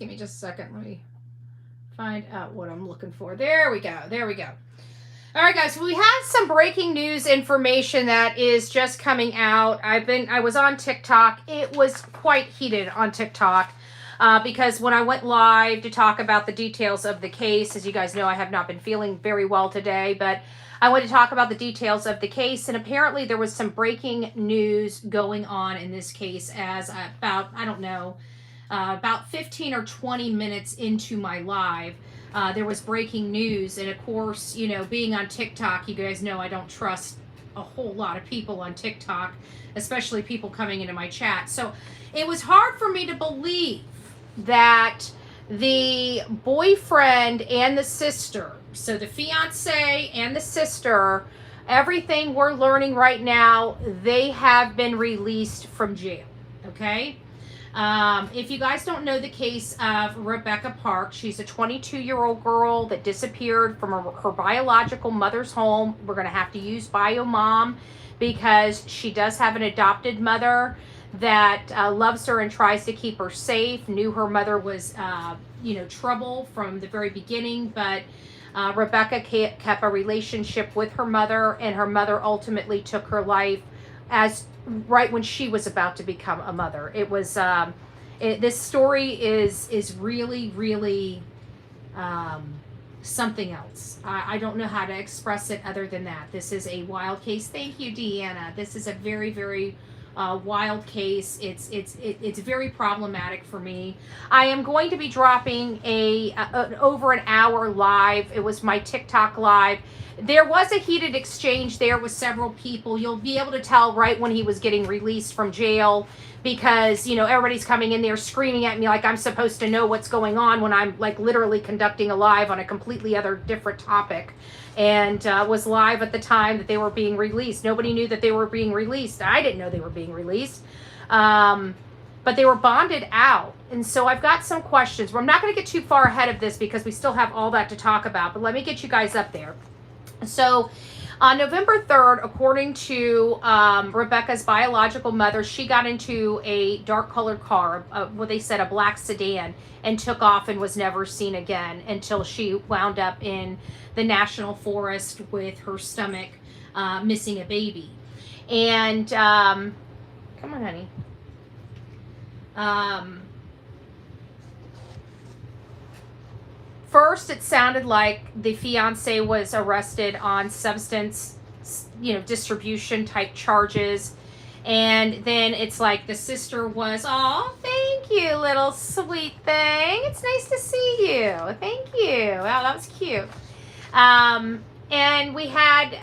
Give me just a second. Let me find out what I'm looking for. There we go. There we go. All right, guys. We have some breaking news information that is just coming out. I was on TikTok. It was quite heated on TikTok because when I went live to talk about the details of the case, as you guys know, I have not been feeling very well today, but I wanted to talk about the details of the case, and apparently there was some breaking news going on in this case as about, I don't know, about 15 or 20 minutes into my live, there was breaking news. And of course, you know, being on TikTok, you guys know I don't trust a whole lot of people on TikTok, especially people coming into my chat. So it was hard for me to believe that the boyfriend and the sister, so the fiance and the sister, everything we're learning right now, they have been released from jail. Okay. If you guys don't know the case of Rebecca Park, she's a 22-year-old girl that disappeared from her biological mother's home. We're going to have to use bio mom because she does have an adopted mother that loves her and tries to keep her safe. Knew her mother was, trouble from the very beginning, but Rebecca kept a relationship with her mother, and her mother ultimately took her life as right when she was about to become a mother. It was this story is really, really something else. I don't know how to express it other than that. This is a wild case. Thank you, Deanna. This is a very, very wild case. It's very problematic for me. I am going to be dropping an over an hour live. It was my TikTok live. There was a heated exchange there with several people. You'll be able to tell right when he was getting released from jail because, you know, everybody's coming in there screaming at me like I'm supposed to know what's going on when I'm like literally conducting a live on a completely other different topic, and was live at the time that they were being released. Nobody knew that they were being released. I didn't know they were being released. But they were bonded out. And so I've got some questions. I'm not going to get too far ahead of this because we still have all that to talk about, but let me get you guys up there. So on November 3rd, according to Rebecca's biological mother, she got into a dark colored car, what they said a black sedan, and took off and was never seen again until she wound up in the National Forest with her stomach missing a baby. And come on, honey. First, it sounded like the fiance was arrested on substance, distribution type charges. And then it's like the sister was, oh, thank you, little sweet thing. It's nice to see you. Thank you. Wow, that was cute. And we had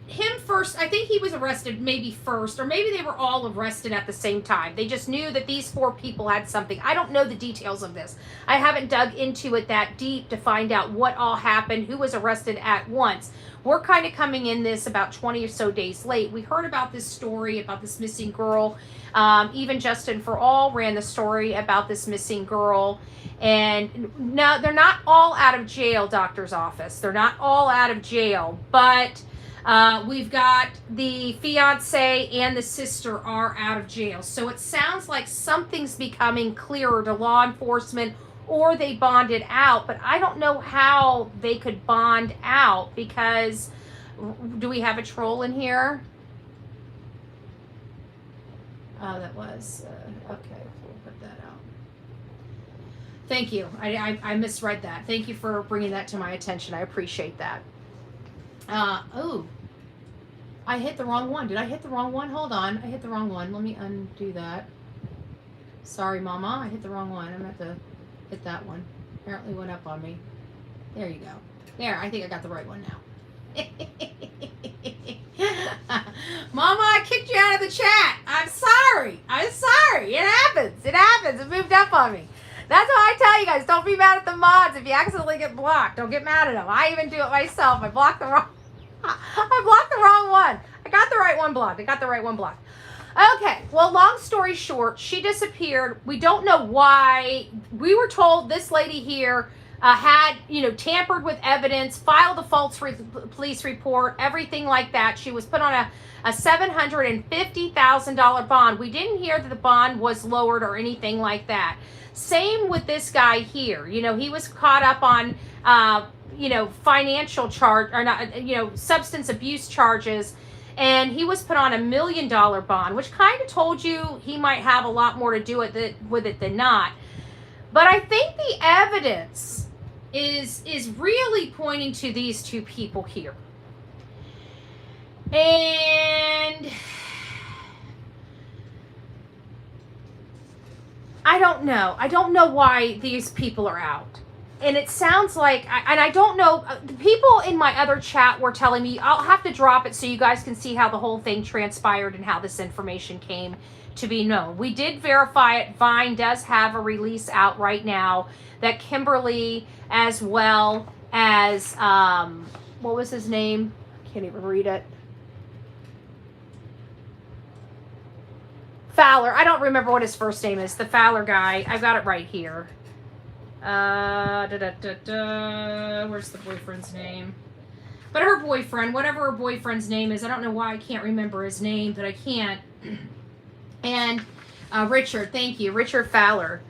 him first. I think he was arrested maybe first, or maybe they were all arrested at the same time. They just knew that these four people had something. I don't know the details of this. I haven't dug into it that deep to find out what all happened, who was arrested at once. We're kind of coming in this about 20 or so days late. We heard about this story about this missing girl. Even Justin For All ran the story about this missing girl. And no, they're not all out of jail, doctor's office. They're not all out of jail, but we've got the fiance and the sister are out of jail. So it sounds like something's becoming clearer to law enforcement, or they bonded out. But I don't know how they could bond out because do we have a troll in here? Oh, that was, okay, we'll put that out. Thank you. I misread that. Thank you for bringing that to my attention. I appreciate that. Oh, I hit the wrong one. Did I hit the wrong one? Hold on. I hit the wrong one. Let me undo that. Sorry, Mama. I hit the wrong one. I'm going to have to hit that one. Apparently went up on me. There you go. There. I think I got the right one now. Mama, I kicked you out of the chat. I'm sorry. I'm sorry. It happens. It happens. It moved up on me. That's why I tell you guys, don't be mad at the mods if you accidentally get blocked. Don't get mad at them. I even do it myself. I blocked the wrong one. I got the right one blocked. Okay, well, long story short, she disappeared. We don't know why. We were told this lady here had, tampered with evidence, filed a false police report, everything like that. She was put on a $750,000 bond. We didn't hear that the bond was lowered or anything like that. Same with this guy here. He was caught up on, financial charge or not, substance abuse charges. And he was put on $1 million bond, which kind of told you he might have a lot more to do with it than not. But I think the evidence is really pointing to these two people here. And I don't know. I don't know why these people are out. And it sounds like, and I don't know, the people in my other chat were telling me, I'll have to drop it so you guys can see how the whole thing transpired and how this information came to be known. We did verify it. Vine does have a release out right now that Kimberly, as well as, what was his name? I can't even read it. Fowler. I don't remember what his first name is. The Fowler guy. I've got it right here. Where's the boyfriend's name? But her boyfriend, whatever her boyfriend's name is, I don't know why I can't remember his name, but I can't. And Richard, thank you, Richard Fowler.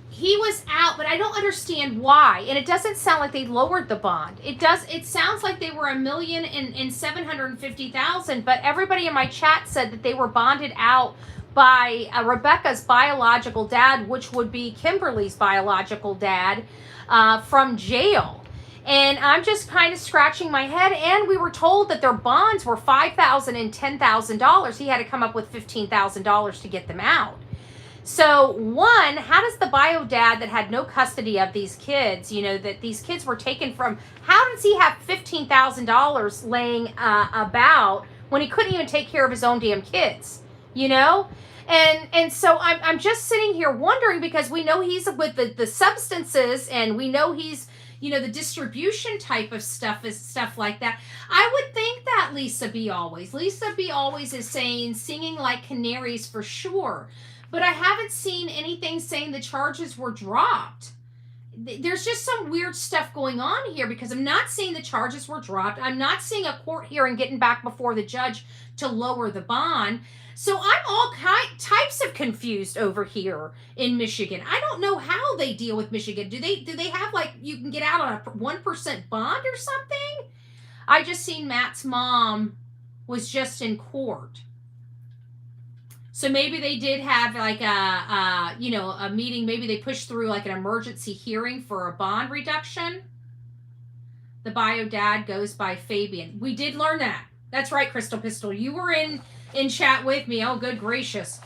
He was out, but I don't understand why. And it doesn't sound like they lowered the bond. It sounds like they were $1,750,000, but everybody in my chat said that they were bonded out by Rebecca's biological dad, which would be Kimberly's biological dad, from jail. And I'm just kind of scratching my head. And we were told that their bonds were $5,000 and $10,000. He had to come up with $15,000 to get them out. So one, how does the bio dad that had no custody of these kids, that these kids were taken from, how does he have $15,000 laying about when he couldn't even take care of his own damn kids, And so I'm just sitting here wondering, because we know he's with the substances, and we know he's, the distribution type of stuff is stuff like that. I would think that Lisa B. Always is singing like canaries for sure. But I haven't seen anything saying the charges were dropped. There's just some weird stuff going on here, because I'm not seeing the charges were dropped. I'm not seeing a court hearing getting back before the judge to lower the bond. So I'm all types of confused over here in Michigan. I don't know how they deal with Michigan. Do they have, like, you can get out on a 1% bond or something? I just seen Matt's mom was just in court. So maybe they did have like a meeting. Maybe they pushed through like an emergency hearing for a bond reduction. The bio dad goes by Fabian. We did learn that. That's right, Crystal Pistol. You were in chat with me. Oh, good gracious.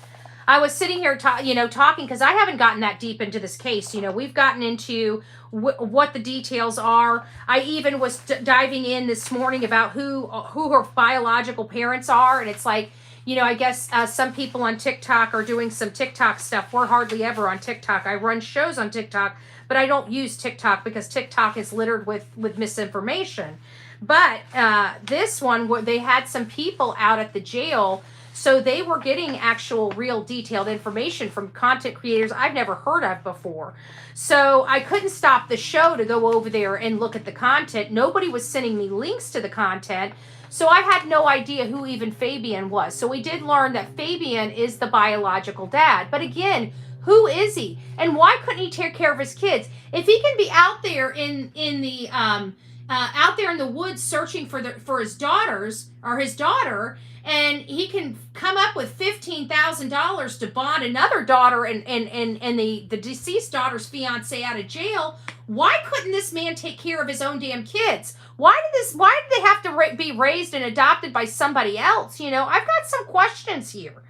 I was sitting here talking, because I haven't gotten that deep into this case. We've gotten into what the details are. I even was diving in this morning about who her biological parents are, and it's like, I guess some people on TikTok are doing some TikTok stuff. We're hardly ever on TikTok. I run shows on TikTok, but I don't use TikTok because TikTok is littered with misinformation. But this one, where they had some people out at the jail, so they were getting actual real detailed information from content creators I've never heard of before. So I couldn't stop the show to go over there and look at the content. Nobody was sending me links to the content. So I had no idea who even Fabian was. So we did learn that Fabian is the biological dad. But again, who is he? And why couldn't he take care of his kids? If he can be out there in the woods searching for his daughters or his daughter, and he can come up with $15,000 to bond another daughter and the deceased daughter's fiance out of jail, why couldn't this man take care of his own damn kids? Why did they have to be raised and adopted by somebody else? I've got some questions here.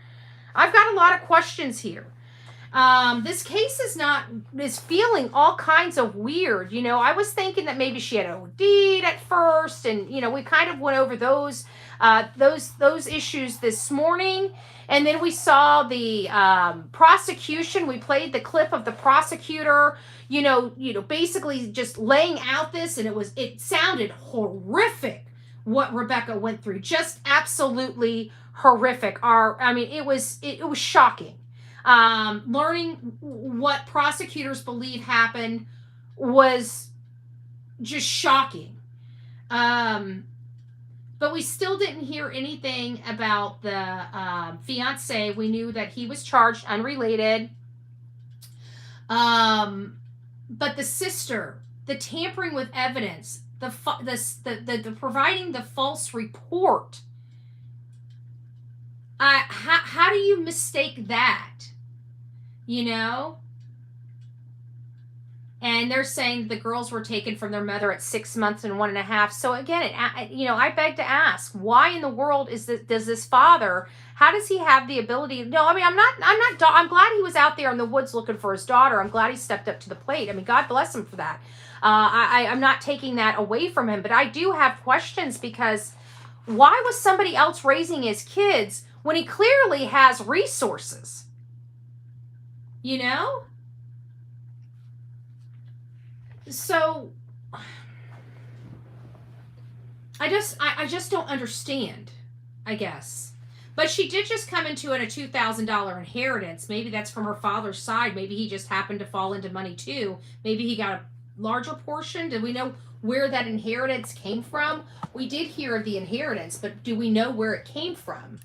I've got a lot of questions here. This case is feeling all kinds of weird. I was thinking that maybe she had OD'd at first, and we kind of went over those issues this morning. And then we saw the prosecution. We played the clip of the prosecutor, basically just laying out this, and it sounded horrific what Rebecca went through. Just absolutely horrific. It was shocking. Learning what prosecutors believe happened was just shocking. But we still didn't hear anything about the fiance. We knew that he was charged unrelated. But the sister, the tampering with evidence, the providing the false report. How do you mistake that? You know? And they're saying the girls were taken from their mother at 6 months and 1.5. So again, I beg to ask, why in the world does this father, how does he have the ability? No, I mean, I'm glad he was out there in the woods looking for his daughter. I'm glad he stepped up to the plate. I mean, God bless him for that. I'm not taking that away from him, but I do have questions, because why was somebody else raising his kids when he clearly has resources? You know? So I just don't understand, I guess. But she did just come into a $2,000 inheritance. Maybe that's from her father's side. Maybe he just happened to fall into money too. Maybe he got a larger portion. Do we know where that inheritance came from? We did hear of the inheritance, but do we know where it came from?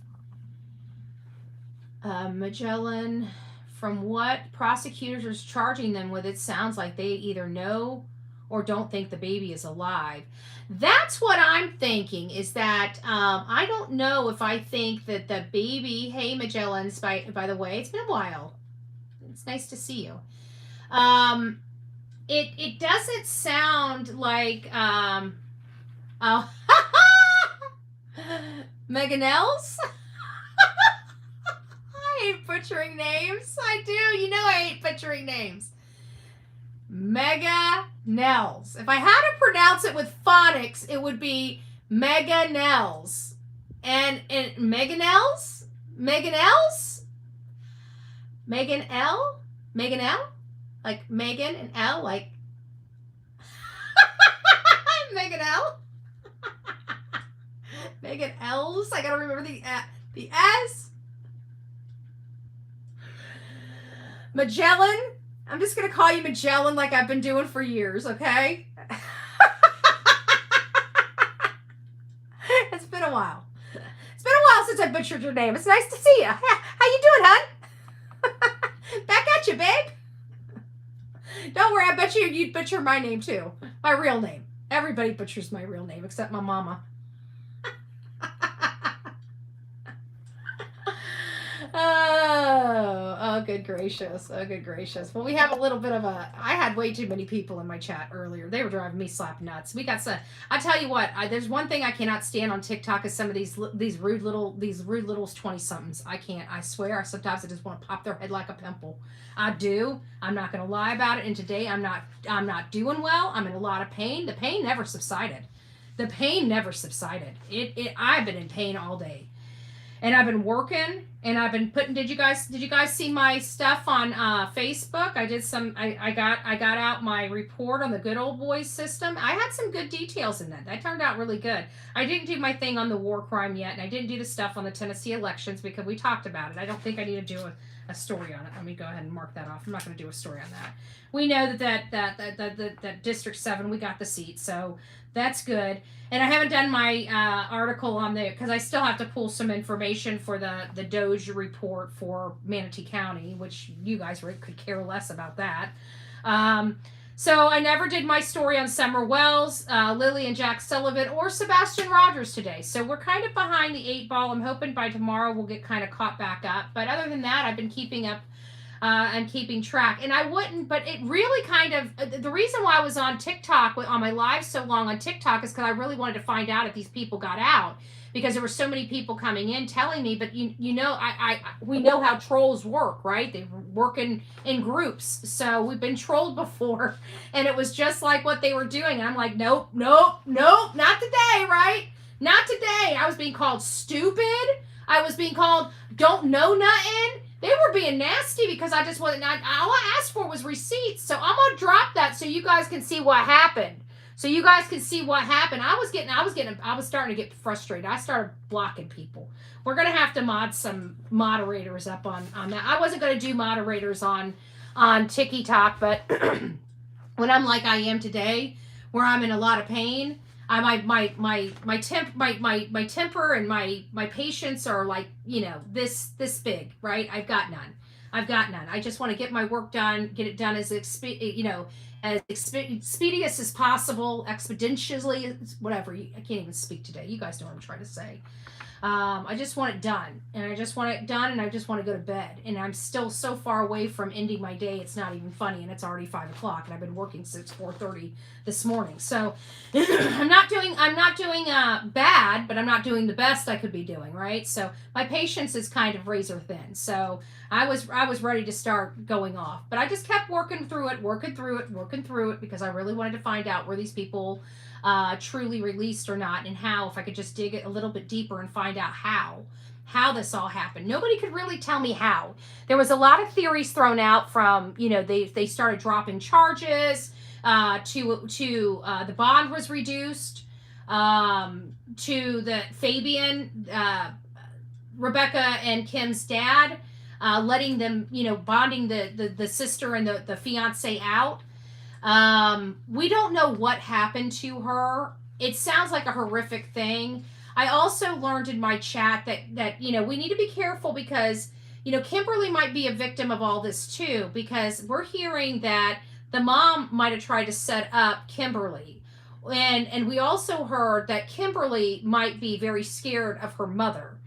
Magellan, from what prosecutors are charging them with, it sounds like they either know or don't think the baby is alive. That's what I'm thinking, is that I don't know if I think that the baby, hey Magellans, by the way, it's been a while. It's nice to see you. It doesn't sound like oh Meganels? I hate butchering names. I do. You know I hate butchering names. Meganels. If I had to pronounce it with phonics, it would be Meganels. And Meganels? Meganels? Megan L? Megan L? Like Megan and L? Like Megan L? Megan L's? I gotta remember the S. Magellan. I'm just going to call you Magellan like I've been doing for years, okay? It's been a while. It's been a while since I butchered your name. It's nice to see you. How you doing, hon? Back at you, babe. Don't worry, I bet you'd butcher my name too. My real name. Everybody butchers my real name except my mama. Oh, good gracious. Oh, good gracious. Well, we have a little bit of I had way too many people in my chat earlier. They were driving me slap nuts. We got some, I tell you what, there's one thing I cannot stand on TikTok is some of these rude little 20-somethings. I can't. I swear, sometimes I just want to pop their head like a pimple. I do. I'm not going to lie about it. And today I'm not doing well. I'm in a lot of pain. The pain never subsided. I've been in pain all day. And I've been working, and I've been putting. Did you guys see my stuff on Facebook? I did some. I got out my report on the Good Old Boys system. I had some good details in that. That turned out really good. I didn't do my thing on the war crime yet, and I didn't do the stuff on the Tennessee elections because we talked about it. I don't think I need to do a story on it. Let me go ahead and mark that off. I'm not going to do a story on that. We know that District 7, we got the seat, so that's good. And I haven't done my article on there because I still have to pull some information for the Doge report for Manatee County, which you guys could care less about that. So I never did my story on Summer Wells, Lily and Jack Sullivan, or Sebastian Rogers today. So we're kind of behind the 8 ball. I'm hoping by tomorrow we'll get kind of caught back up. But other than that, I've been keeping up and keeping track. And I wouldn't, but it really kind of, the reason why I was on TikTok, on my live so long on TikTok, is because I really wanted to find out if these people got out. Because there were so many people coming in telling me, but we know how trolls work, right? They work in groups. So we've been trolled before, and it was just like what they were doing. And I'm like, nope, not today, right? Not today. I was being called stupid. I was being called don't know nothing. They were being nasty because I just wasn't. All I asked for was receipts. So I'm gonna drop that so you guys can see what happened. so you guys can see what happened. I was starting to get frustrated. I started blocking people. We're gonna have to mod some moderators up on that. I wasn't gonna do moderators on TikTok, but when I'm like I am today, where I'm in a lot of pain, my temper and my patience are like, this big, right? I've got none. I just want to get my work done, get it done as expeditious as possible, expeditiously, whatever. I can't even speak today. You guys know what I'm trying to say. I just want it done, and I just want to go to bed. And I'm still so far away from ending my day. It's not even funny, and it's already 5 o'clock, and I've been working since 4:30 this morning. So I'm not doing bad, but I'm not doing the best I could be doing, right? So my patience is kind of razor thin. So I was ready to start going off, but I just kept working through it because I really wanted to find out where these people truly released or not, and how, if I could just dig it a little bit deeper and find out how this all happened. Nobody could really tell me how. There was a lot of theories thrown out from, they started dropping charges, to the bond was reduced, to the Fabian, Rebecca and Kim's dad, letting them, bonding the sister and the fiance out. We don't know what happened to her. It sounds like a horrific thing. I also learned in my chat that we need to be careful because, Kimberly might be a victim of all this too, because we're hearing that the mom might have tried to set up Kimberly. And we also heard that Kimberly might be very scared of her mother.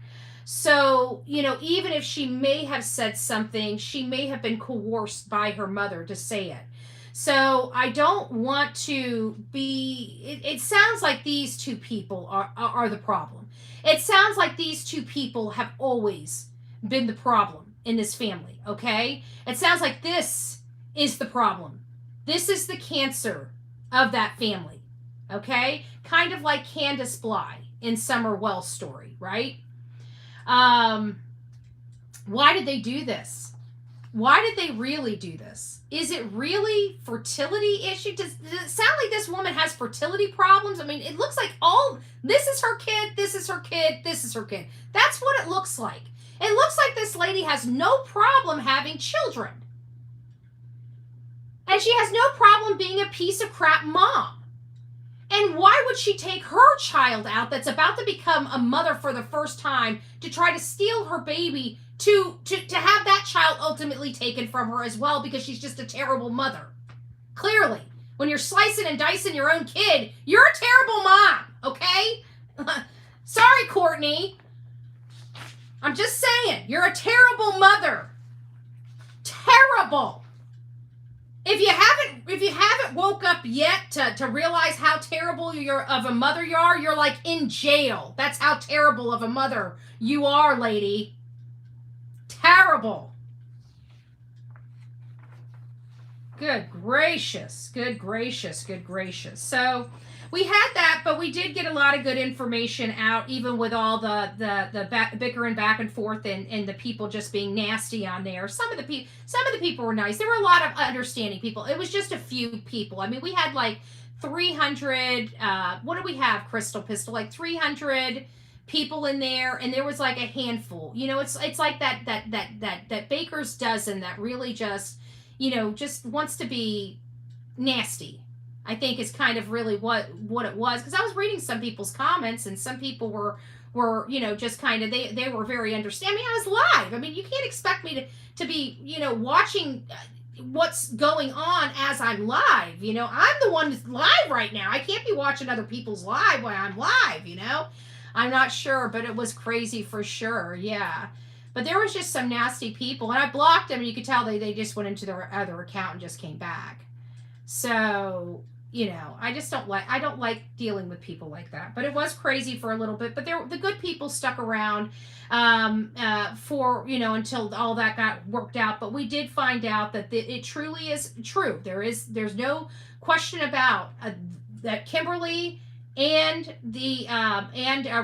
So, even if she may have said something, she may have been coerced by her mother to say it. So I don't want to be, it sounds like these two people are the problem. It sounds like these two people have always been the problem in this family, okay? It sounds like this is the problem. This is the cancer of that family, okay? Kind of like Candace Bly in Summer Wells' story, right? Why did they do this? Why did they really do this? Is it really fertility issue? Does it sound like this woman has fertility problems? I mean, it looks like this is her kid, this is her kid, this is her kid. That's what it looks like. It looks like this lady has no problem having children. And she has no problem being a piece of crap mom. And why would she take her child out that's about to become a mother for the first time to try to steal her baby to have that child ultimately taken from her as well, because she's just a terrible mother? Clearly, when you're slicing and dicing your own kid, you're a terrible mom, okay? Sorry, Courtney. I'm just saying, you're a terrible mother. Terrible. If you haven't woke up yet to realize how terrible of a mother you are, you're like in jail. That's how terrible of a mother you are, lady. Terrible. Good gracious. Good gracious. Good gracious. So we had that, but we did get a lot of good information out, even with all the bickering back and forth and the people just being nasty on there. Some of the people were nice. There were a lot of understanding people. It was just a few people. I mean, we had like 300. What do we have, Crystal Pistol? Like 300 people in there, and there was like a handful. It's like that baker's dozen that really just just wants to be nasty, I think, is kind of really what it was. Because I was reading some people's comments, and some people were just kind of, they were very understanding. I was live. I mean, you can't expect me to be watching what's going on as I'm live. I'm the one that's live right now. I can't be watching other people's live while I'm live. I'm not sure, but it was crazy for sure. Yeah. But there was just some nasty people, and I blocked them, and you could tell they just went into their other account and just came back. So, I just don't like dealing with people like that. But it was crazy for a little bit, but the good people stuck around for, until all that got worked out. But we did find out that it truly is true. There's no question about that Kimberly and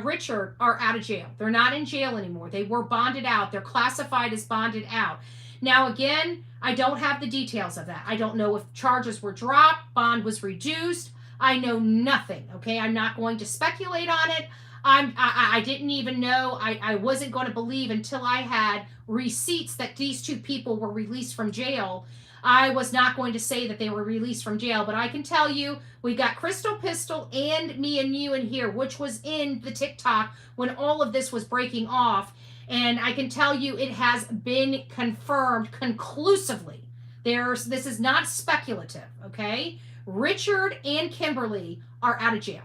Richard are out of jail. They're not in jail anymore. They were bonded out. They're classified as bonded out. Now, again, I don't have the details of that. I don't know if charges were dropped, bond was reduced. I know nothing. Okay, I'm not going to speculate on it. I didn't even know. I wasn't going to believe until I had receipts that these two people were released from jail. I was not going to say that they were released from jail, but I can tell you we got Crystal Pistol and me and you in here, which was in the TikTok when all of this was breaking off. And I can tell you it has been confirmed conclusively. This is not speculative, okay? Richard and Kimberly are out of jail.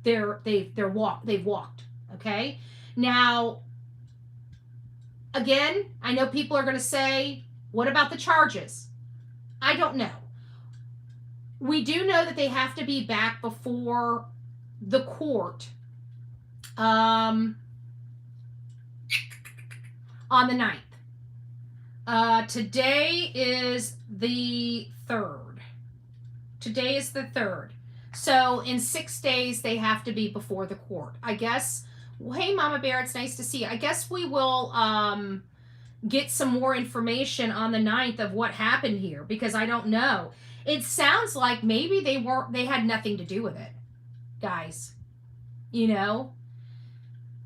They've walked, okay? Now, again, I know people are going to say, what about the charges? I don't know. We do know that they have to be back before the court on the 9th. Today is the 3rd. Today is the 3rd. So in 6 days, they have to be before the court. I guess, well, hey, Mama Bear, it's nice to see you. I guess we will get some more information on the 9th of what happened here, because I don't know. It sounds like maybe they had nothing to do with it, guys. You know?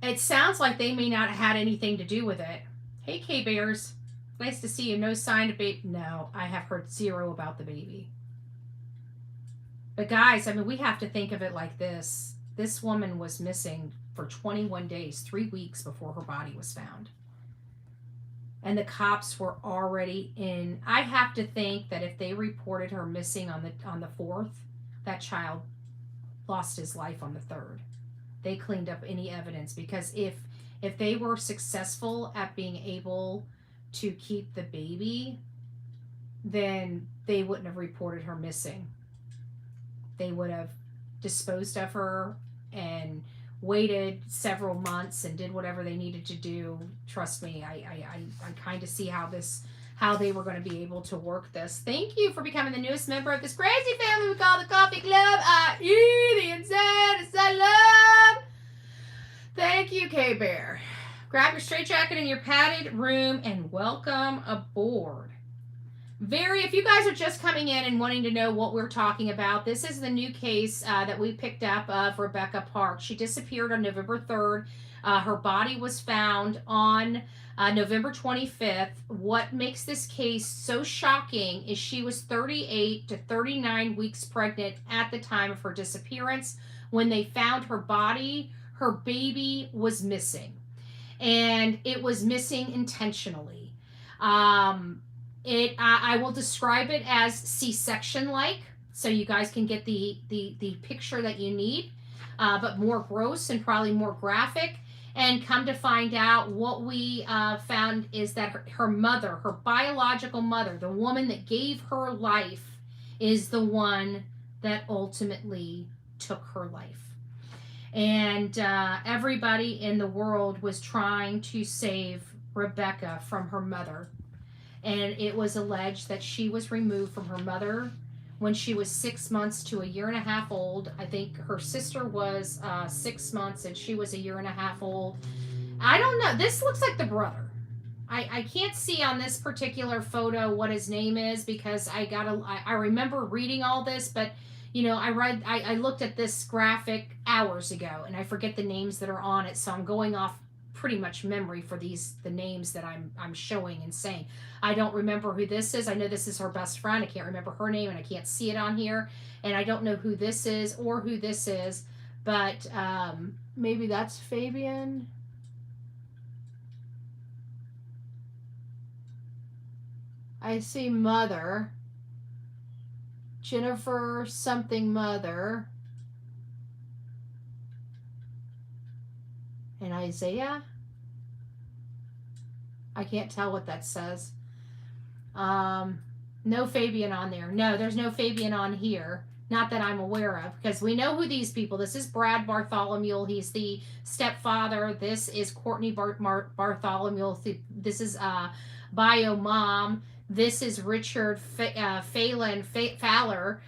It sounds like they may not have had anything to do with it. Hey, K-Bears. Nice to see you. No sign of baby. No, I have heard zero about the baby. But guys, I mean, we have to think of it like this. This woman was missing for 21 days, 3 weeks before her body was found. And the cops were already in. I have to think that if they reported her missing on the 4th, that child lost his life on the 3rd. They cleaned up any evidence, because if they were successful at being able to keep the baby, then they wouldn't have reported her missing. They would have disposed of her and waited several months and did whatever they needed to do. Trust me, I kind of see how they were going to be able to work this. Thank you for becoming the newest member of this crazy family we call the Coffee Club. The Insane Asylum. Thank you, K-Bear. Grab your straitjacket in your padded room and welcome aboard. If you guys are just coming in and wanting to know what we're talking about, this is the new case that we picked up of Rebecca Park. She disappeared on November 3rd. Her body was found on November 25th. What makes this case so shocking is she was 38 to 39 weeks pregnant at the time of her disappearance. When they found her body, her baby was missing. And it was missing intentionally. I will describe it as C-section like, so you guys can get the picture that you need, but more gross and probably more graphic. And come to find out, what we found is that her mother, her biological mother, the woman that gave her life, is the one that ultimately took her life. And everybody in the world was trying to save Rebecca from her mother. And it was alleged that she was removed from her mother when she was 6 months to a year and a half old. I think her sister was 6 months and she was a year and a half old. I don't know. This looks like the brother. I can't see on this particular photo what his name is, because I remember reading all this, but you know, I looked at this graphic hours ago and I forget the names that are on it, so I'm going off pretty much memory for the names that I'm showing and saying. I don't remember who this is. I know this is her best friend. I can't remember her name and I can't see it on here. And I don't know who this is or who this is, but maybe that's Fabian. I see mother. Jennifer something mother. And Isaiah? I can't tell what that says. No Fabian on there. No, there's no Fabian on here. Not that I'm aware of, because we know who these people. This is Brad Bartholomew. He's the stepfather. This is Courtney Bartholomew. This is Bio Mom. This is Richard Fowler,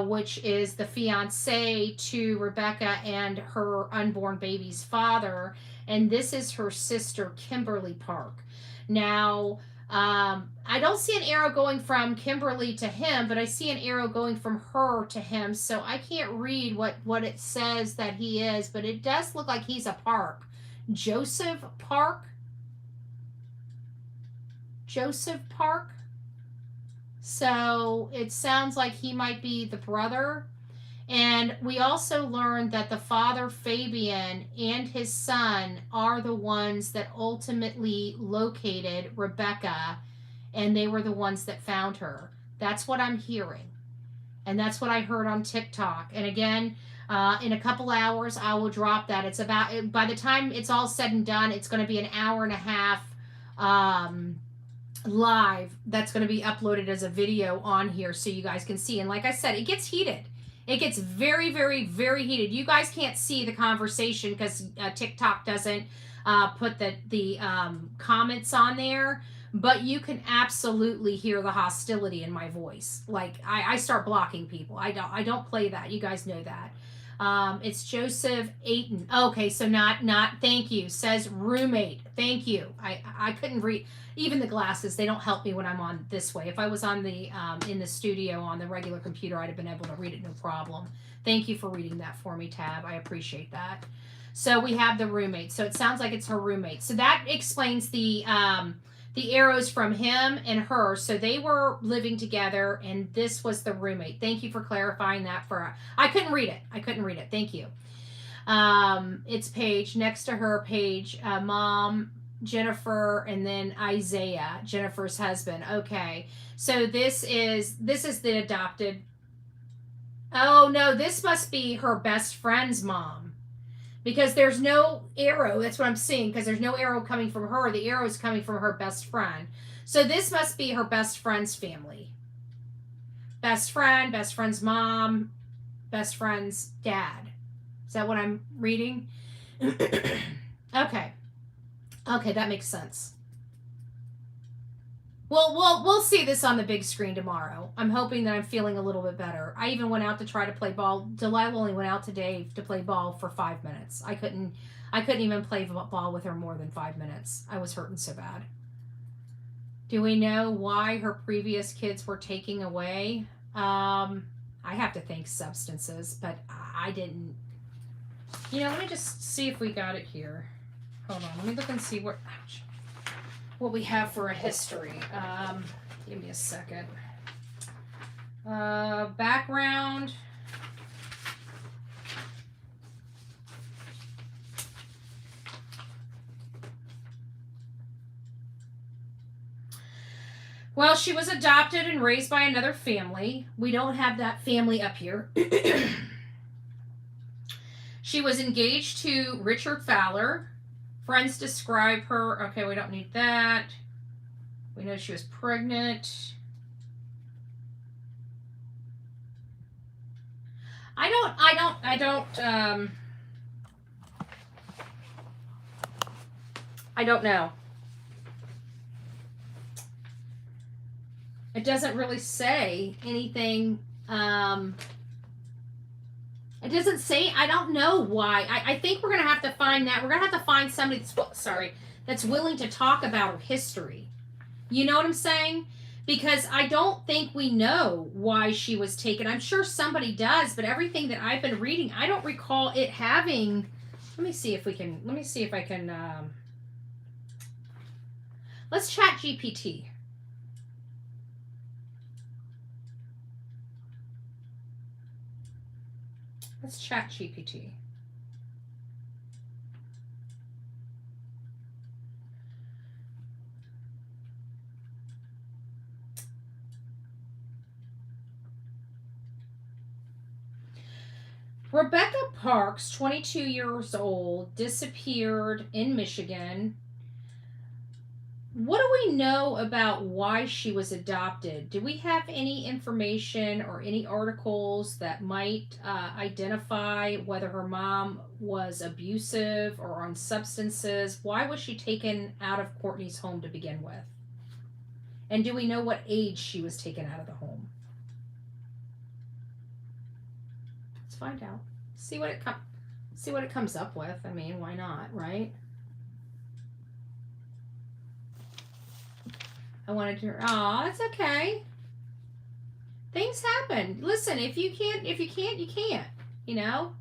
which is the fiance to Rebecca and her unborn baby's father. And this is her sister, Kimberly Park. Now, I don't see an arrow going from Kimberly to him, but I see an arrow going from her to him. So I can't read what it says that he is, but it does look like he's a Park. Joseph Park. Joseph Park. So it sounds like he might be the brother. And we also learned that the father, Fabian, and his son are the ones that ultimately located Rebecca, and they were the ones that found her. That's what I'm hearing. And that's what I heard on TikTok. And again, in a couple hours, I will drop that. It's about, by the time it's all said and done, it's going to be an hour and a half live that's going to be uploaded as a video on here so you guys can see. And like I said, it gets heated. It gets very, very, very heated. You guys can't see the conversation because TikTok doesn't put the comments on there, but you can absolutely hear the hostility in my voice. Like I start blocking people. I don't play that. You guys know that. It's Joseph Ayton. Okay, so not thank you. Says roommate. Thank you. I couldn't read. Even the glasses, they don't help me when I'm on this way. If I was on the in the studio on the regular computer, I'd have been able to read it no problem. Thank you for reading that for me, Tab. I appreciate that. So we have the roommate. So it sounds like it's her roommate. So that explains the arrows from him and her. So they were living together, and this was the roommate. Thank you for clarifying that for. I couldn't read it. Thank you. It's Paige. Next to her, Paige, mom, Jennifer, and then Isaiah, Jennifer's husband. Okay. So this is the adopted. Oh no, this must be her best friend's mom. Because there's no arrow. That's what I'm seeing. Because there's no arrow coming from her. The arrow is coming from her best friend. So this must be her best friend's family. Best friend's mom, best friend's dad. Is that what I'm reading? Okay. Okay, that makes sense. Well, we'll see this on the big screen tomorrow. I'm hoping that I'm feeling a little bit better. I even went out to try to play ball. Delilah only went out today to play ball for 5 minutes. I couldn't even play ball with her more than 5 minutes. I was hurting so bad. Do we know why her previous kids were taken away? I have to think substances, but I didn't. You know, let me just see if we got it here. Hold on, let me look and see what we have for a history. Give me a second. Background. Well, she was adopted and raised by another family. We don't have that family up here. She was engaged to Richard Fowler. Friends describe her. Okay, we don't need that. We know she was pregnant. I don't know. It doesn't really say anything. It doesn't say. I don't know why. I think we're gonna have to find that. We're gonna have to find somebody that's willing to talk about her history. You know what I'm saying? Because I don't think we know why she was taken. I'm sure somebody does, but everything that I've been reading, I don't recall it having. Let me see if I can. Let's chat GPT. Let's chat GPT. Rebecca Parks, 22 years old, disappeared in Michigan. What do we know about why she was adopted? Do we have any information or any articles that might identify whether her mom was abusive or on substances? Why was she taken out of Courtney's home to begin with? And do we know what age she was taken out of the home? Let's find out. See what it comes up with. I mean, why not, right? I wanted to. Oh, it's okay. Things happen. Listen, if you can't, you can't. You know.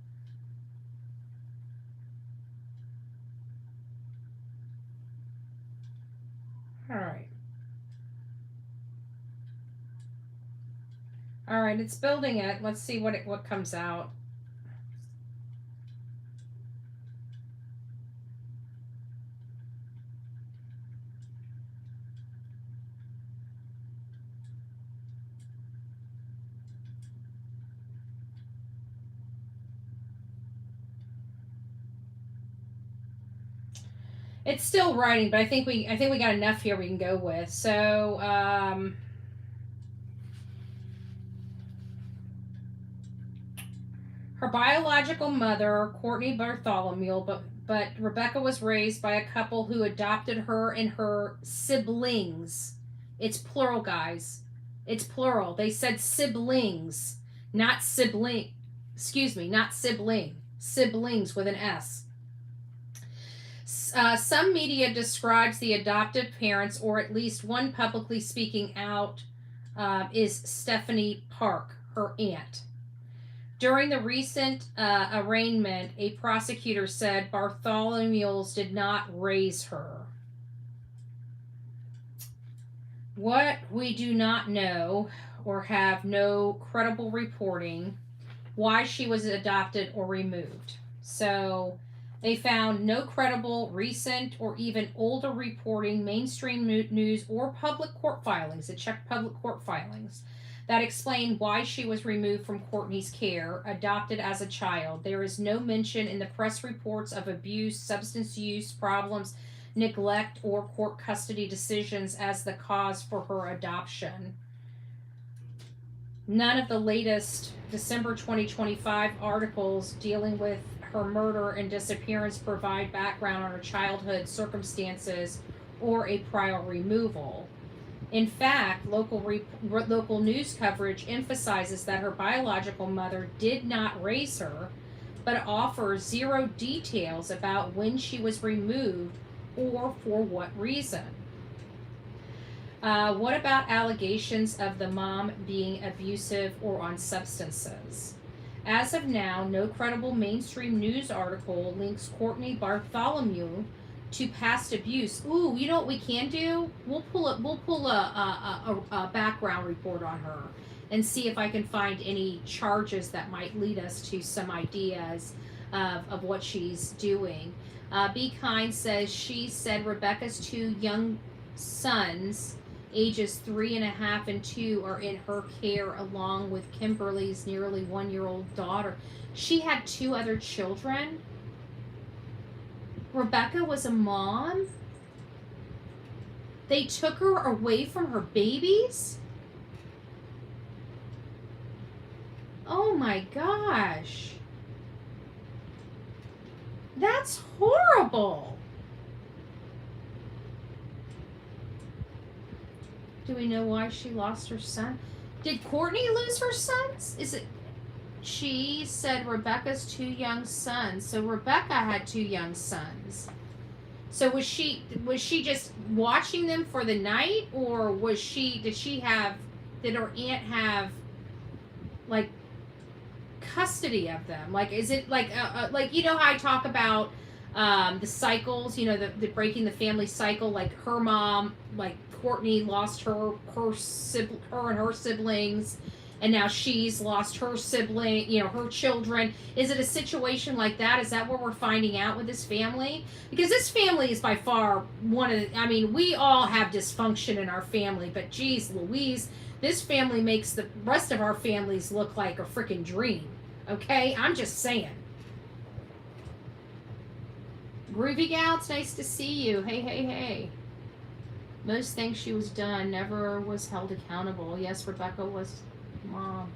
All right. All right, it's building it. Let's see what comes out. It's still writing, but I think we got enough here we can go with. So, her biological mother, Courtney Bartholomew, but Rebecca was raised by a couple who adopted her and her siblings. It's plural, guys. It's plural. They said siblings, not sibling. Excuse me, not sibling. Siblings with an S. Some media describes the adoptive parents, or at least one publicly speaking out, is Stephanie Park, her aunt. During the recent arraignment, a prosecutor said Bartholomew's did not raise her. What we do not know, or have no credible reporting, why she was adopted or removed. So they found no credible, recent, or even older reporting, mainstream news, or public court filings. It checked public court filings that explain why she was removed from Courtney's care, adopted as a child. There is no mention in the press reports of abuse, substance use problems, neglect, or court custody decisions as the cause for her adoption. None of the latest December 2025 articles dealing with her murder and disappearance provide background on her childhood circumstances or a prior removal. In fact, local news coverage emphasizes that her biological mother did not raise her, but offers zero details about when she was removed or for what reason. What about allegations of the mom being abusive or on substances? As of now, no credible mainstream news article links Courtney Bartholomew to past abuse. Ooh, you know what we can do? We'll pull a background report on her and see if I can find any charges that might lead us to some ideas of what she's doing. Be Kind says she said Rebecca's two young sons, ages 3.5 and 2, are in her care along with Kimberly's nearly 1-year-old daughter. She had 2 other children. Rebecca was a mom. They took her away from her babies. Oh my gosh. That's horrible. Do we know why she lost her son? Did Courtney lose her sons? Is it? She said Rebecca's 2 young sons. So Rebecca had 2 young sons. So was she just watching them for the night, or did her aunt have like custody of them? Like, is it like you know how I talk about the cycles, you know, the breaking the family cycle, like her mom, like Courtney lost her and her siblings, and now she's lost her sibling, you know, her children. Is it a situation like that? Is that what we're finding out with this family? Because this family is by far one of the, I mean, we all have dysfunction in our family, but geez Louise, this family makes the rest of our families look like a freaking dream. Okay? I'm just saying. Groovy Gal, it's nice to see you. Hey, hey, hey. Most things she was done never was held accountable. Yes, Rebecca was mom.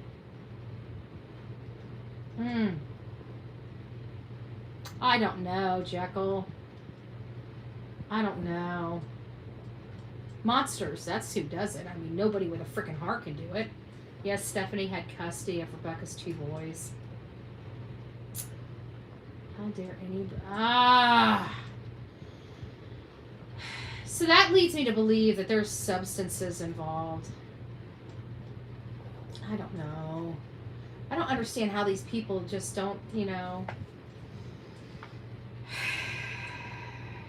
I don't know, Jekyll. I don't know. Monsters, that's who does it. I mean, nobody with a freaking heart can do it. Yes, Stephanie had custody of Rebecca's 2 boys. How dare anybody? So that leads me to believe that there's substances involved. I don't know. I don't understand how these people just don't,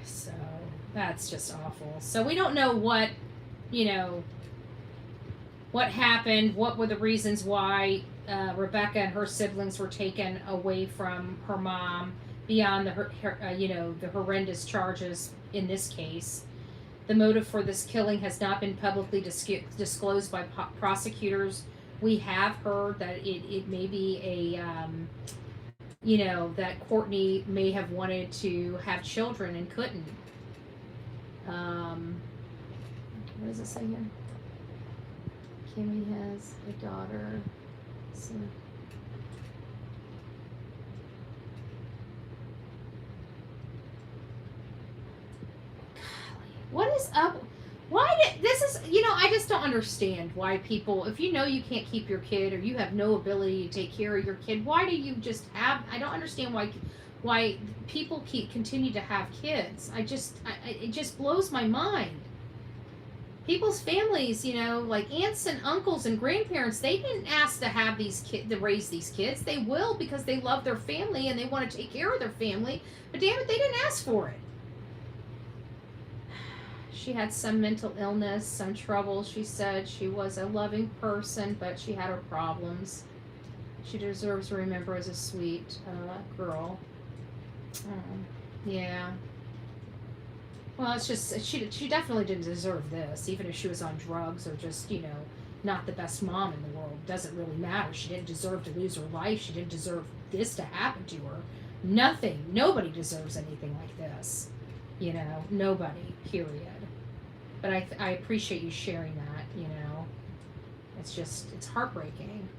So that's just awful. So we don't know you know, what happened, what were the reasons why Rebecca and her siblings were taken away from her mom beyond the horrendous charges in this case. The motive for this killing has not been publicly disclosed by prosecutors. We have heard that it may be that Courtney may have wanted to have children and couldn't. What does it say here? Kimmy has a daughter. So. What is up? Why did this is I just don't understand why people, if you know you can't keep your kid or you have no ability to take care of your kid, why do you just have? I don't understand why people continue to have kids. It just blows my mind. People's families, like aunts and uncles and grandparents, they didn't ask to have these kids, to raise these kids. They will because they love their family and they want to take care of their family. But damn it, they didn't ask for it. She had some mental illness, some trouble. She said she was a loving person, but she had her problems. She deserves to remember as a sweet girl. Yeah. Well, it's just she definitely didn't deserve this, even if she was on drugs or just not the best mom in the world. Doesn't really matter. She didn't deserve to lose her life. She didn't deserve this to happen to her. Nothing. Nobody deserves anything like this. Nobody. Period. But I appreciate you sharing that. It's heartbreaking.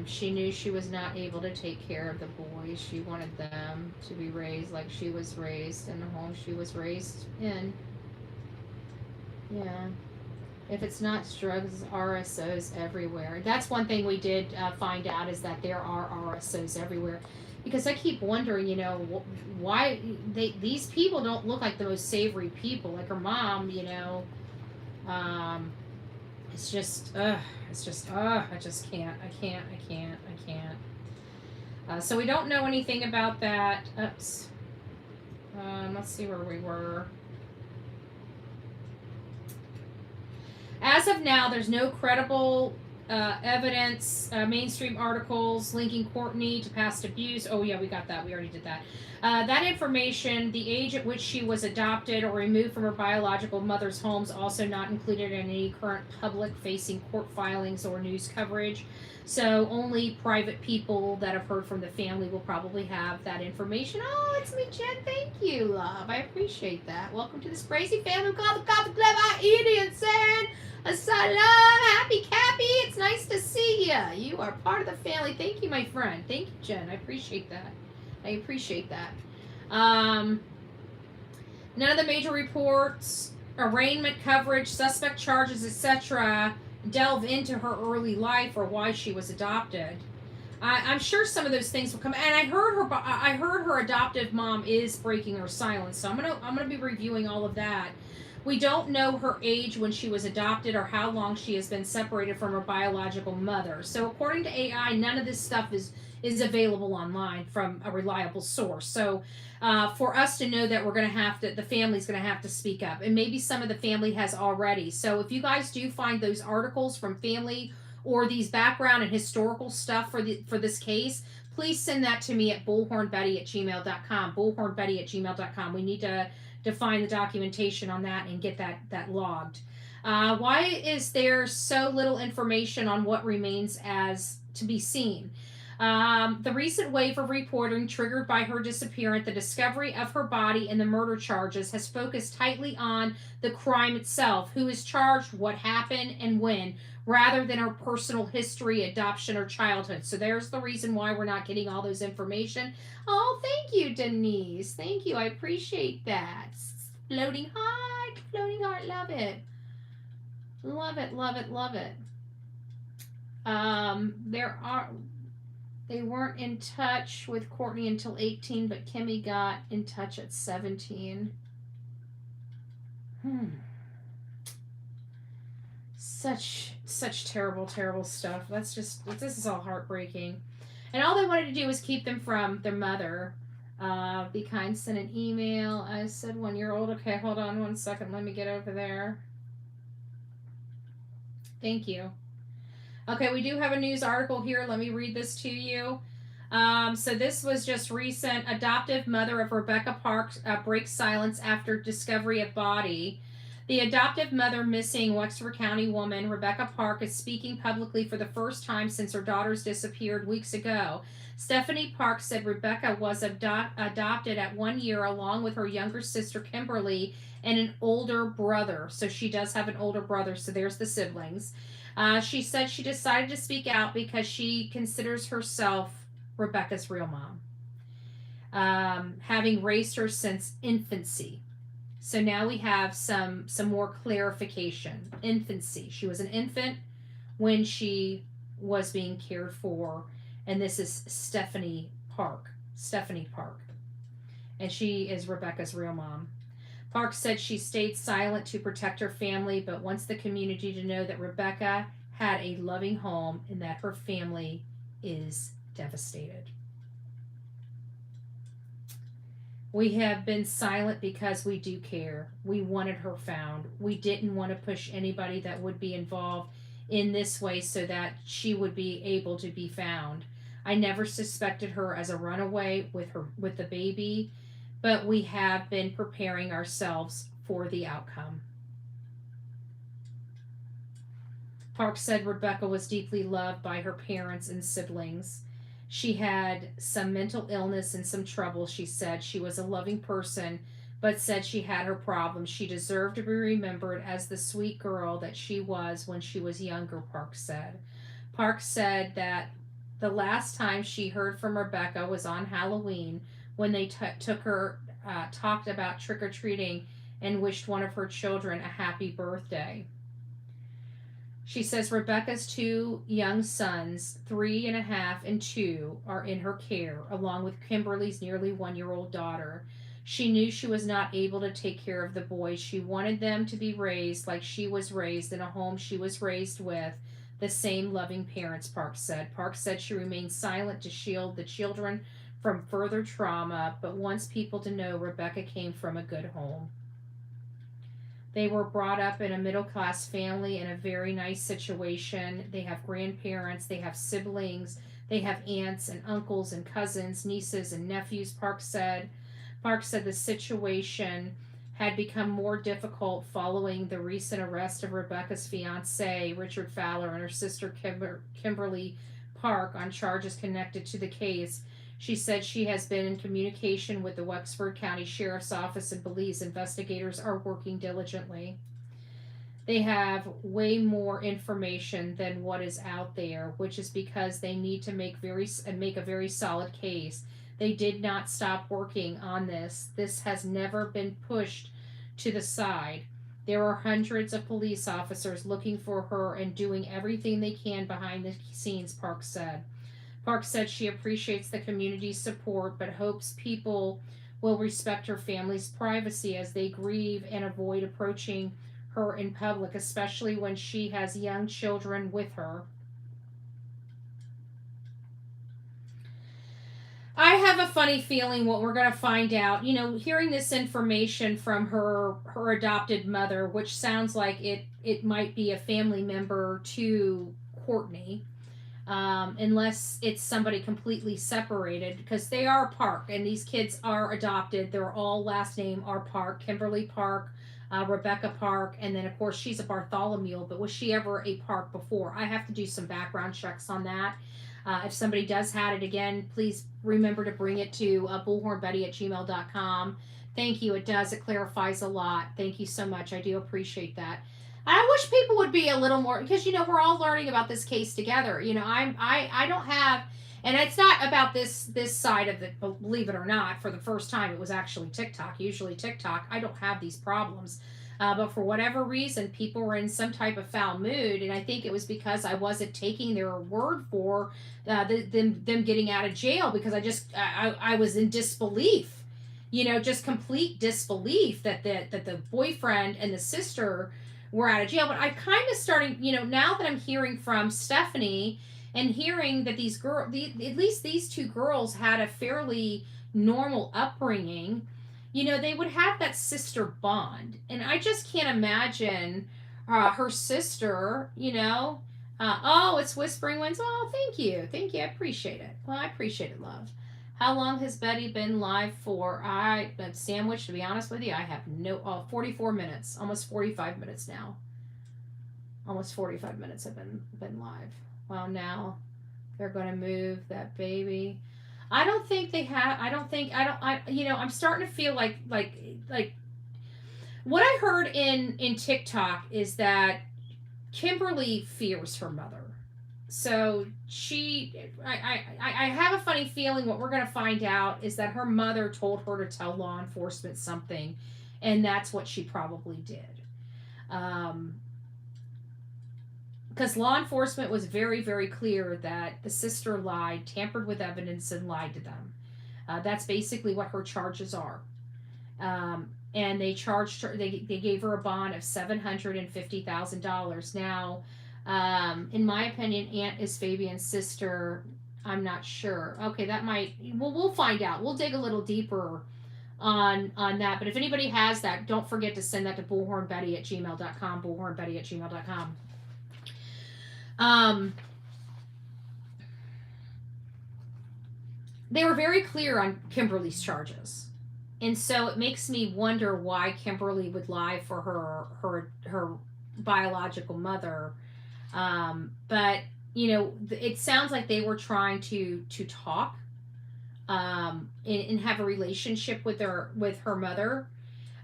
She knew she was not able to take care of the boys. She wanted them to be raised like she was raised in the home she was raised in. Yeah. If it's not drugs, RSOs everywhere. That's one thing we did find out, is that there are RSOs everywhere. Because I keep wondering, why these people don't look like the most savory people. Like her mom, it's just, I just can't. I can't. So we don't know anything about that. Oops. Let's see where we were. As of now, there's no credible evidence, mainstream articles linking Courtney to past abuse. Oh, yeah, we got that. We already did that. That information, the age at which she was adopted or removed from her biological mother's home, is also not included in any current public-facing court filings or news coverage. So only private people that have heard from the family will probably have that information. Oh, it's me, Jen. Thank you, love. I appreciate that. Welcome to this crazy family called the Gotham Club. Indian saying assalam, happy Cappy. It's nice to see you. You are part of the family. Thank you, my friend. Thank you, Jen. I appreciate that. None of the major reports, arraignment coverage, suspect charges, etc., delve into her early life or why she was adopted. I'm sure some of those things will come. And I heard her adoptive mom is breaking her silence. So I'm gonna be reviewing all of that. We don't know her age when she was adopted or how long she has been separated from her biological mother. So according to AI, none of this stuff is available online from a reliable source. So for us to know that, the family's going to have to speak up. And maybe some of the family has already. So if you guys do find those articles from family or these background and historical stuff for this case, please send that to me at bullhornbetty@gmail.com. bullhornbetty@gmail.com. We need to find the documentation on that and get that logged. Why is there so little information on what remains as to be seen? The recent wave of reporting triggered by her disappearance, the discovery of her body, and the murder charges has focused tightly on the crime itself, who is charged, what happened, and when, rather than her personal history, adoption, or childhood. So there's the reason why we're not getting all those information. Oh, thank you, Denise. Thank you. I appreciate that. Floating heart. Love it. Love it. They weren't in touch with Courtney until 18, but Kimmy got in touch at 17. Hmm. Such terrible stuff. This is all heartbreaking. And all they wanted to do was keep them from their mother. Be kind sent an email. I said 1 year old. Okay, hold on 1 second. Let me get over there. Thank you. Okay, we do have a news article here. Let me read this to you. So this was just recent. Adoptive mother of Rebecca Parks breaks silence after discovery of body. The adoptive mother missing Wexford County woman, Rebecca Park, is speaking publicly for the first time since her daughters disappeared weeks ago. Stephanie Park said Rebecca was adopted at 1 year along with her younger sister Kimberly and an older brother. So she does have an older brother. So there's the siblings. She said she decided to speak out because she considers herself Rebecca's real mom, having raised her since infancy. So now we have some more clarification. Infancy. She was an infant when she was being cared for, and this is Stephanie Park. Stephanie Park, and she is Rebecca's real mom. Park said she stayed silent to protect her family, but wants the community to know that Rebecca had a loving home and that her family is devastated. We have been silent because we do care. We wanted her found. We didn't want to push anybody that would be involved in this way so that she would be able to be found. I never suspected her as a runaway with the baby, but we have been preparing ourselves for the outcome. Park said Rebecca was deeply loved by her parents and siblings. She had some mental illness and some trouble, she said. She was a loving person, but said she had her problems. She deserved to be remembered as the sweet girl that she was when she was younger, Park said. Park said that the last time she heard from Rebecca was on Halloween when they took her, talked about trick or treating, and wished one of her children a happy birthday. She says Rebecca's two young sons, 3.5 and 2, are in her care, along with Kimberly's nearly 1 year old daughter. She knew she was not able to take care of the boys. She wanted them to be raised like she was raised in a home she was raised with the same loving parents, Park said. Park said she remained silent to shield the children from further trauma, but wants people to know Rebecca came from a good home. They were brought up in a middle class family in a very nice situation. They have grandparents, they have siblings, they have aunts and uncles and cousins, nieces and nephews, Park said. Park said the situation had become more difficult following the recent arrest of Rebecca's fiance, Richard Fowler, and her sister Kimberly Park on charges connected to the case. She said she has been in communication with the Wexford County Sheriff's Office and believes investigators are working diligently. They have way more information than what is out there, which is because they need to make a very solid case. They did not stop working on this. This has never been pushed to the side. There are hundreds of police officers looking for her and doing everything they can behind the scenes, Park said. Park said she appreciates the community's support but hopes people will respect her family's privacy as they grieve and avoid approaching her in public, especially when she has young children with her. I have a funny feeling what we're going to find out. Hearing this information from her adopted mother, which sounds like it might be a family member to Courtney, unless it's somebody completely separated, because they are Park and these kids are adopted. They're all last name are Park. Kimberly Park, Rebecca Park, and then of course she's a Bartholomew, but was she ever a Park before? I have to do some background checks on that. If somebody does have it, again, please remember to bring it to bullhornbetty@gmail.com. Thank you. It does. It clarifies a lot. Thank you so much. I do appreciate that. I wish people would be a little more, because we're all learning about this case together. I don't have, and it's not about this side of it. Believe it or not, for the first time it was actually TikTok. Usually TikTok, I don't have these problems, but for whatever reason, people were in some type of foul mood, and I think it was because I wasn't taking their word for them getting out of jail, because I was in disbelief. just complete disbelief that the boyfriend and the sister were out of jail. But I kind of starting, now that I'm hearing from Stephanie and hearing that these at least these two girls had a fairly normal upbringing, they would have that sister bond. And I just can't imagine her sister, oh, it's Whispering Winds. Oh, thank you. Thank you. I appreciate it. Well, I appreciate it, love. How long has Betty been live for? Sandwich, to be honest with you, I have 44 minutes. Almost 45 minutes now. Almost 45 minutes have been live. Well, now they're going to move that baby. I don't think they have. I'm starting to feel like what I heard in TikTok is that Kimberly fears her mother. So I have a funny feeling what we're going to find out is that her mother told her to tell law enforcement something, and that's what she probably did. Because law enforcement was very, very clear that the sister lied, tampered with evidence, and lied to them. That's basically what her charges are. And they charged her, they gave her a bond of $750,000. Now, in my opinion, Aunt is Fabian's sister. I'm not sure. Okay, that might, we'll find out. We'll dig a little deeper on that. But if anybody has that, don't forget to send that to bullhornbetty@gmail.com, bullhornbetty@gmail.com. They were very clear on Kimberly's charges. And so it makes me wonder why Kimberly would lie for her biological mother. But it sounds like they were trying to talk, and have a relationship with her mother.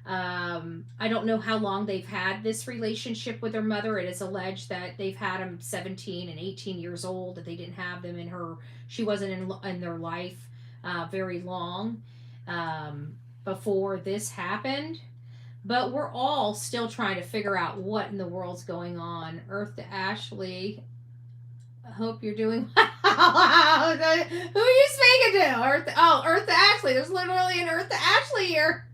I don't know how long they've had this relationship with their mother. It is alleged that they've had them 17 and 18 years old, that they didn't have them she wasn't in their life very long before this happened. But we're all still trying to figure out what in the world's going on. Earth to Ashley, I hope you're doing well. Who are you speaking to? Earth to Ashley. There's literally an Earth to Ashley here.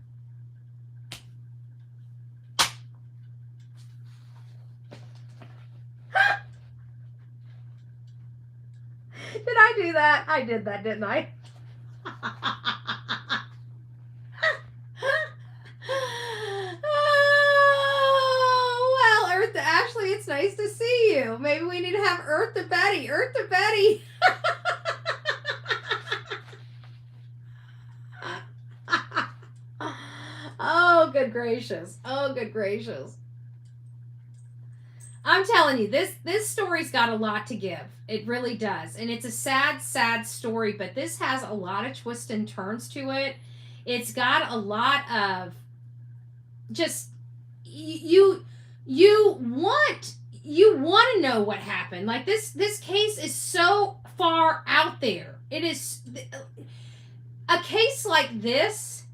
Did I do that? I did that, didn't I? Oh, well, Earth to Ashley, it's nice to see you. Maybe we need to have Earth to Betty. Earth to Betty. Oh, good gracious. Oh, good gracious. I'm telling you, this story's got a lot to give. It really does. And it's a sad, sad story, but this has a lot of twists and turns to it. It's got a lot of just you want to know what happened. Like this case is so far out there. It is a case like this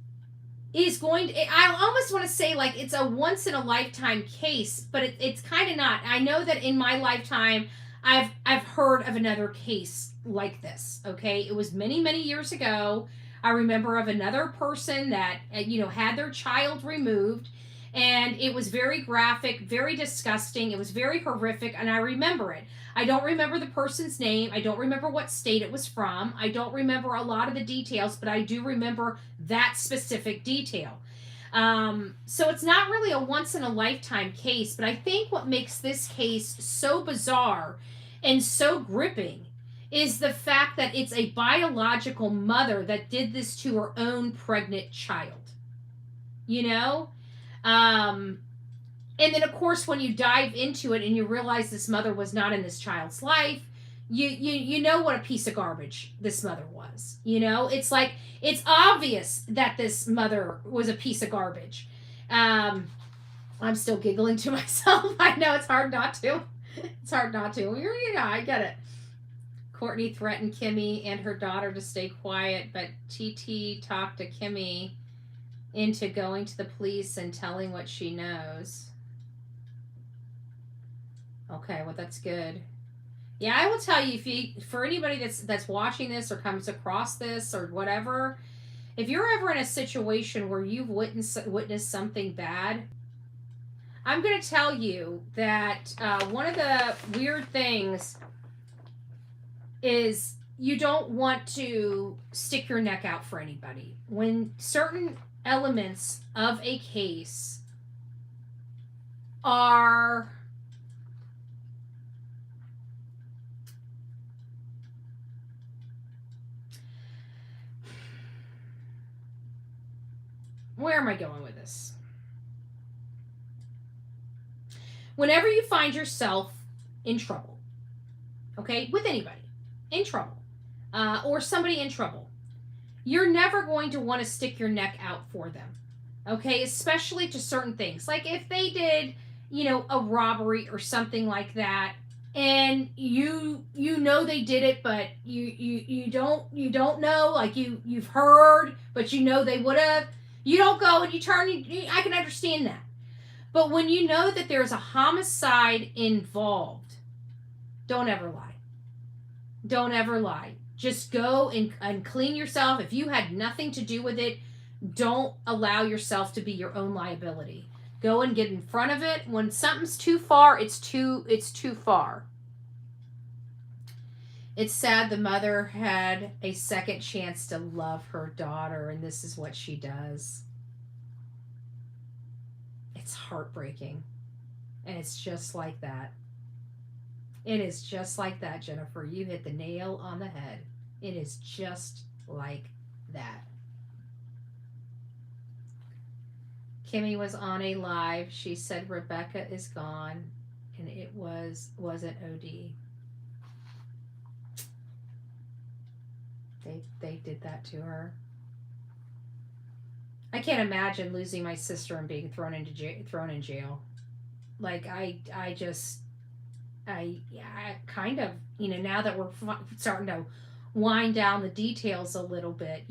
is going to, I almost want to say like it's a once in a lifetime case, but it's kind of not. I know that in my lifetime I've heard of another case like this. Okay, it was many, many years ago. I remember of another person that had their child removed, and it was very graphic, very disgusting. It was very horrific, and I remember it. I don't remember the person's name. I don't remember what state it was from. I don't remember a lot of the details, but I do remember that specific detail. So it's not really a once in a lifetime case, but I think what makes this case so bizarre and so gripping is the fact that it's a biological mother that did this to her own pregnant child. And then, of course, when you dive into it and you realize this mother was not in this child's life, you know what a piece of garbage this mother was. It's like, it's obvious that this mother was a piece of garbage. I'm still giggling to myself. I know it's hard not to. It's hard not to. I get it. Courtney threatened Kimmy and her daughter to stay quiet, but TT talked to Kimmy into going to the police and telling what she knows. Okay, well, that's good. Yeah, I will tell you, for anybody that's watching this or comes across this or whatever, If you're ever in a situation where you've witnessed something bad, I'm going to tell you that one of the weird things is you don't want to stick your neck out for anybody. When certain elements of a case are where am I going with this? Whenever you find yourself in trouble, okay, with anybody in trouble, or somebody in trouble, you're never going to want to stick your neck out for them, okay, especially to certain things. Like if they did, a robbery or something like that, and you know they did it, but you don't know, like you've heard, but you know they would have. You don't go and you turn. I can understand that. But when you know that there's a homicide involved, don't ever lie. Don't ever lie. Just go and clean yourself. If you had nothing to do with it, don't allow yourself to be your own liability. Go and get in front of it. When something's too far, it's too far. It's sad the mother had a second chance to love her daughter, and this is what she does. It's heartbreaking. And it's just like that. It is just like that, Jennifer. You hit the nail on the head. It is just like that. Kimmy was on a live. She said Rebecca is gone, and it wasn't OD. They did that to her. I can't imagine losing my sister and being thrown in jail. Like I kind of, now that we're starting to wind down the details a little bit,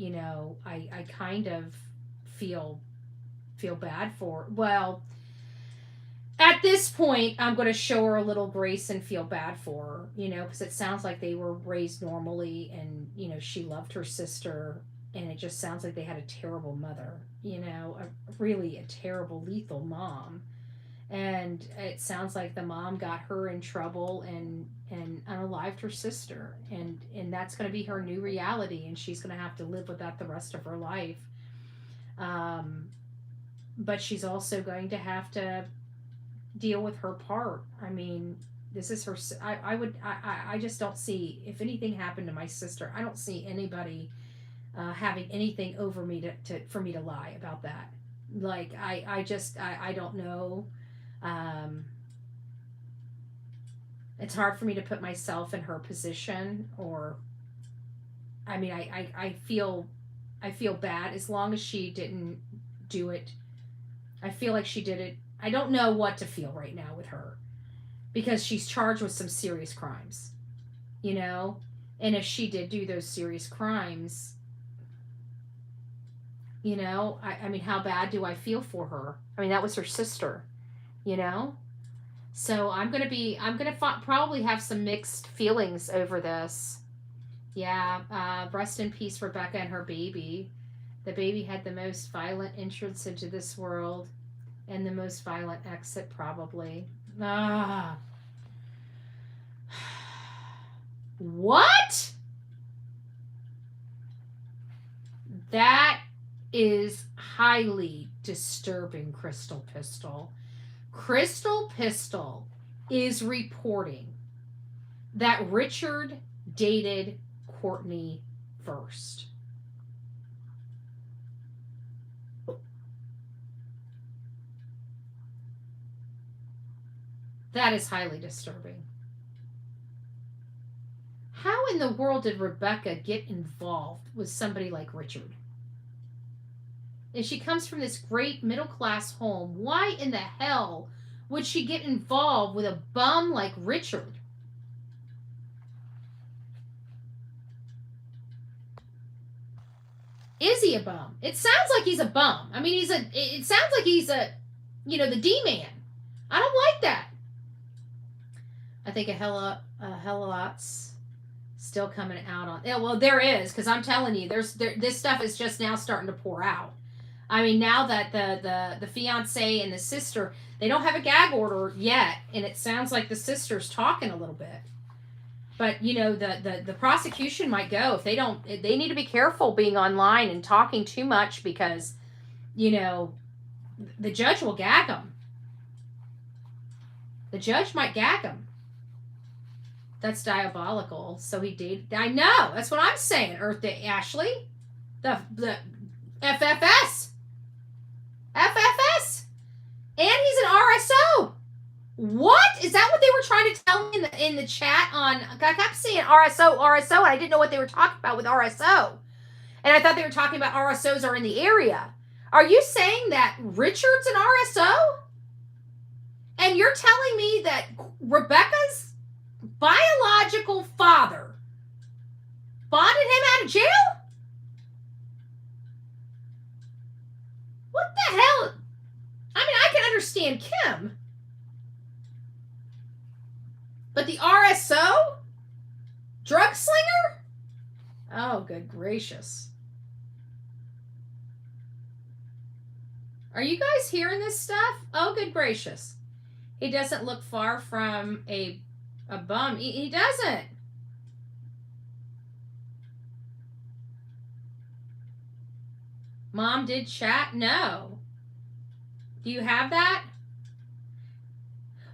I kind of feel bad for, well, at this point, I'm going to show her a little grace and feel bad for her, because it sounds like they were raised normally and, she loved her sister, and it just sounds like they had a terrible mother, really a terrible, lethal mom. And it sounds like the mom got her in trouble and unalived her sister. And that's going to be her new reality, and she's going to have to live with that the rest of her life. But she's also going to have to deal with her part. I mean, this is her. I just don't see, if anything happened to my sister, I don't see anybody having anything over me for me to lie about that. Like, I don't know. It's hard for me to put myself in her position, or, I mean, I feel bad as long as she didn't do it. I feel like she did it. I don't know what to feel right now with her, because she's charged with some serious crimes, and if she did do those serious crimes, I mean, how bad do I feel for her? I mean, that was her sister, so I'm going to probably have some mixed feelings over this. Yeah. Rest in peace, Rebecca and her baby. The baby had the most violent entrance into this world and the most violent exit, probably. What? That is highly disturbing, Crystal Pistol. Crystal Pistol is reporting that Richard dated Courtney first. That is highly disturbing. How in the world did Rebecca get involved with somebody like Richard? If she comes from this great middle-class home, why in the hell would she get involved with a bum like Richard? Is he a bum? It sounds like he's a bum. I mean, it sounds like he's the D-man. I don't like that. I think a hella lots Still coming out on. Yeah, well, there is, because I'm telling you, this stuff is just now starting to pour out. I mean, now that the fiance and the sister, they don't have a gag order yet, and it sounds like the sister's talking a little bit. But you know, the prosecution might go if they don't. They need to be careful being online and talking too much, because you know the judge will gag them. The judge might gag them. That's diabolical. So he did. I know. That's what I'm saying. Earth Day, Ashley. The FFS. FFS. And he's an RSO. What? Is that what they were trying to tell me in the chat on? I kept saying RSO, RSO, and I didn't know what they were talking about with RSO. And I thought they were talking about RSOs are in the area. Are you saying that Richard's an RSO? And you're telling me that Rebecca's biological father bonded him out of jail? What the hell? I mean, I can understand Kim. But the RSO? Drug slinger? Oh, good gracious. Are you guys hearing this stuff? Oh, good gracious. He doesn't look far from a bum. He doesn't. Mom did chat? No. Do you have that?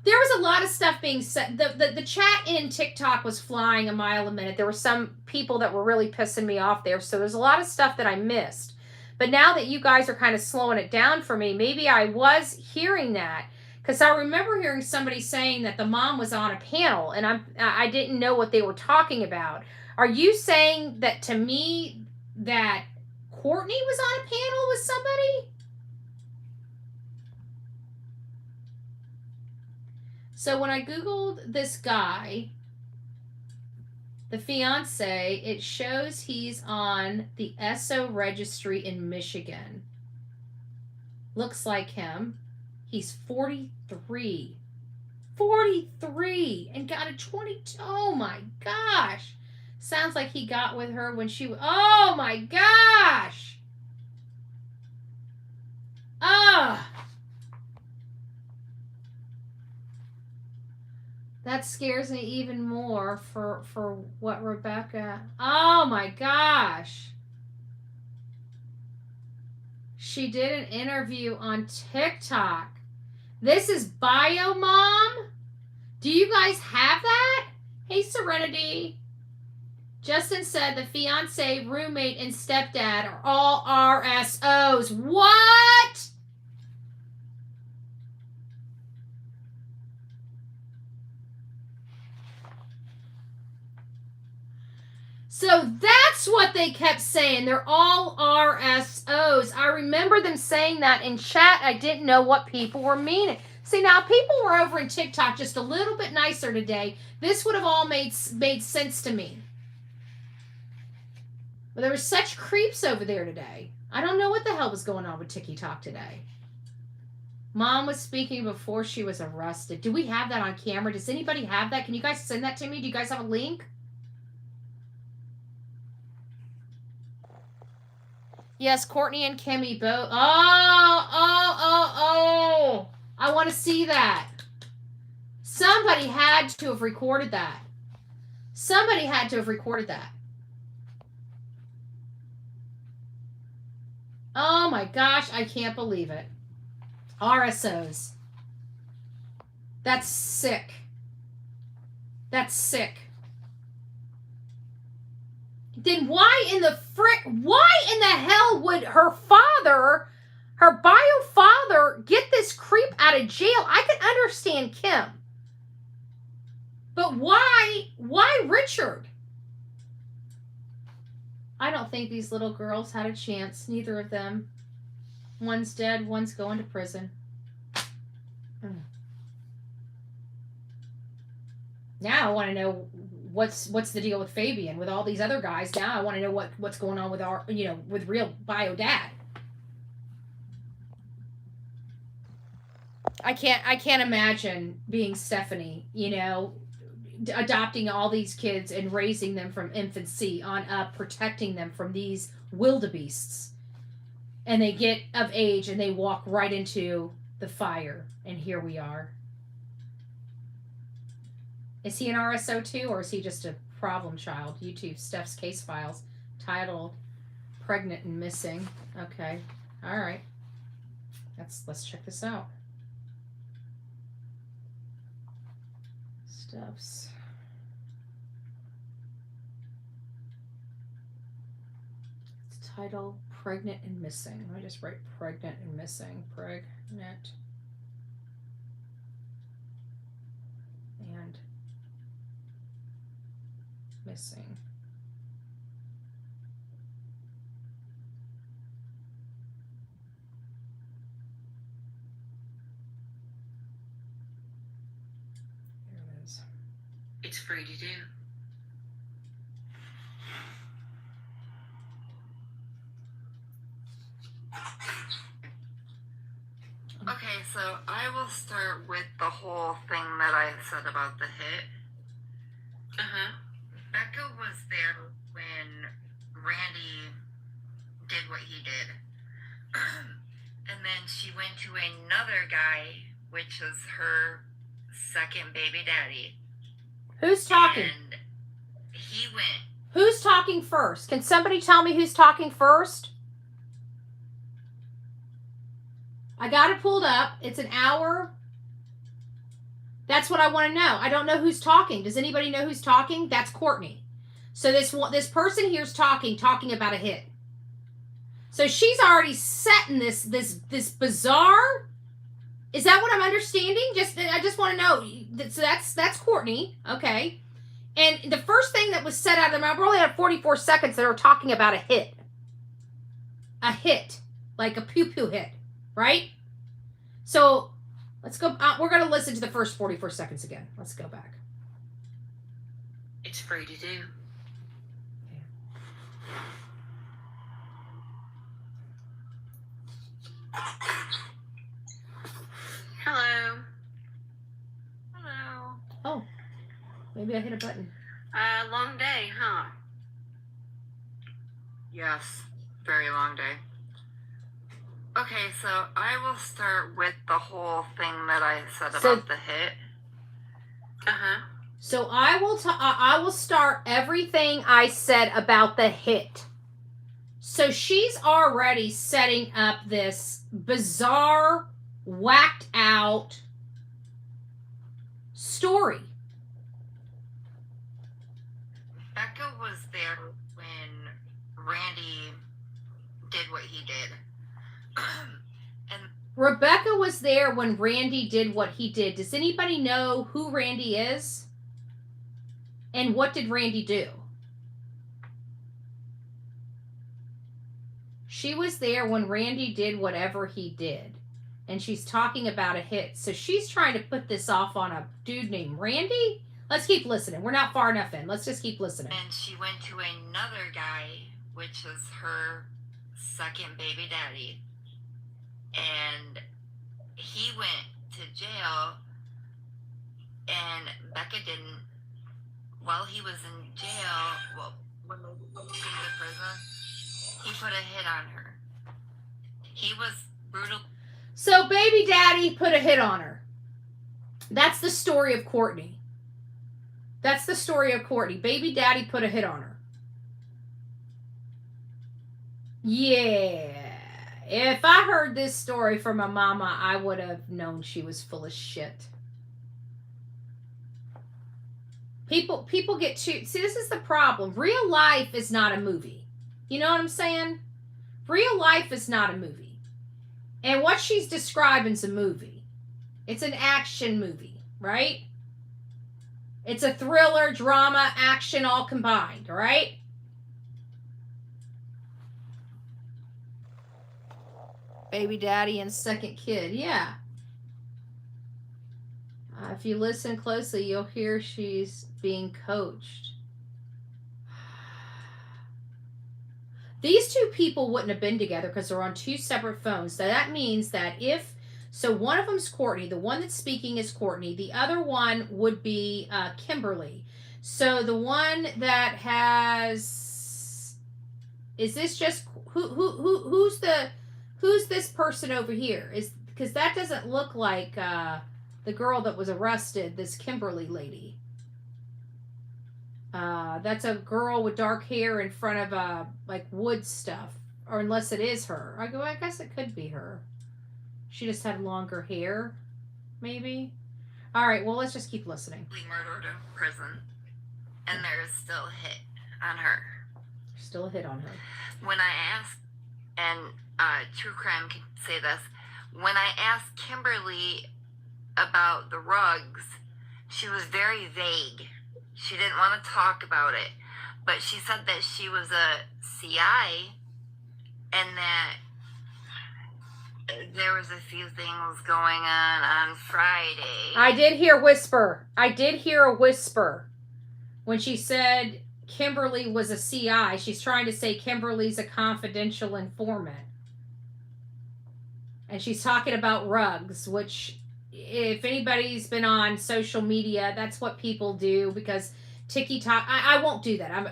There was a lot of stuff being said. The chat in TikTok was flying a mile a minute. There were some people that were really pissing me off there. So there's a lot of stuff that I missed. But now that you guys are kind of slowing it down for me, maybe I was hearing that. Because I remember hearing somebody saying that the mom was on a panel, and I didn't know what they were talking about. Are you saying that to me that Courtney was on a panel with somebody? So when I Googled this guy, the fiance, it shows he's on the Esso registry in Michigan. Looks like him. He's 43. 43 and got a 22. Oh my gosh. Sounds like he got with her when she. Oh my gosh. That scares me even more for what Rebecca. Oh my gosh. She did an interview on TikTok. This is Bio Mom. Do you guys have that? Hey, Serenity. Justin said the fiance, roommate, and stepdad are all RSOs. What? So that's what they kept saying. They're all RSOs. I remember them saying that in chat. I didn't know what people were meaning. See, now people were over in TikTok just a little bit nicer today. This would have all made sense to me. But there were such creeps over there today. I don't know what the hell was going on with TikTok today. Mom was speaking before she was arrested. Do we have that on camera? Does anybody have that? Can you guys send that to me? Do you guys have a link? Yes, Courtney and Kimmy both. Oh. I want to see that. Somebody had to have recorded that. Somebody had to have recorded that. Oh my gosh, I can't believe it. RSOs. That's sick. That's sick. Then why in the hell would her father, her bio father, get this creep out of jail? I can understand Kim. But why Richard? I don't think these little girls had a chance. Neither of them. One's dead, one's going to prison. Now I want to know what's the deal with Fabian, with all these other guys. Now I want to know what's going on with our, with real bio dad. I can't imagine being Stephanie, adopting all these kids and raising them from infancy on up, protecting them from these wildebeests. And they get of age and they walk right into the fire. And here we are. Is he an RSO too, or is he just a problem child? YouTube, Steph's case files, titled Pregnant and Missing. Okay. All right. Let's check this out. Steph's. It's titled Pregnant and Missing. Let me just write Pregnant and Missing. Pregnant and missing. There it is. It's free to do. Okay, so I will start with the whole thing that I said about the hit. Becca was there when Randy did what he did. And then she went to another guy, which is her second baby daddy. Who's talking? And he went. Who's talking first? Can somebody tell me who's talking first? I got it pulled up. It's an hour. That's what I want to know. I don't know who's talking. Does anybody know who's talking? That's Courtney. So this person here's talking about a hit. So she's already setting this bizarre. Is that what I'm understanding? I just want to know. So that's Courtney. Okay. And the first thing that was said out of their mouth, we only had 44 seconds that are talking about a hit. A hit. Like a pew-pew hit. Right? So let's go. We're going to listen to the first 44 seconds again. Let's go back. It's free to do. Hello. Hello. Oh, maybe I hit a button. Long day, huh? Yes, very long day. Okay, so I will start with the whole thing that I said about the hit. So I will start everything I said about the hit. So she's already setting up this bizarre, whacked out story. Becca was there when Randy did what he did. And Rebecca was there when Randy did what he did. Does anybody know who Randy is? And what did Randy do? She was there when Randy did whatever he did. And she's talking about a hit. So she's trying to put this off on a dude named Randy? Let's keep listening. We're not far enough in. Let's just keep listening. And she went to another guy, which is her second baby daddy. And he went to jail, and Becca didn't. While he was in jail, when they put him into prison, he put a hit on her. He was brutal. So baby daddy put a hit on her. That's the story of Courtney. That's the story of Courtney. Baby daddy put a hit on her. Yeah. If I heard this story from my mama, I would have known she was full of shit. People get too... See, this is the problem. Real life is not a movie. You know what I'm saying? Real life is not a movie. And what she's describing is a movie. It's an action movie, right? It's a thriller, drama, action, all combined, right? Baby daddy and second kid, yeah. If you listen closely, you'll hear she's being coached. These two people wouldn't have been together because they're on two separate phones. So that means that if So one of them's Courtney. The one that's speaking is Courtney. The other one would be Kimberly. So the one that has, is this just who's this person over here? Is because that doesn't look like the girl that was arrested. This Kimberly lady. That's a girl with dark hair in front of like wood stuff, or unless it is her. I guess it could be her. She just had longer hair, maybe. All right. Well, let's just keep listening. Murdered in prison, and there's still a hit on her. Still a hit on her. When I asked, and True Crime can say this, when I asked Kimberly about the rugs, she was very vague. She didn't want to talk about it, but she said that she was a CI and that there was a few things going on Friday. I did hear whisper. I did hear a whisper when she said Kimberly was a CI. She's trying to say Kimberly's a confidential informant. And she's talking about rugs, which if anybody's been on social media, that's what people do because TikTok. I won't do that.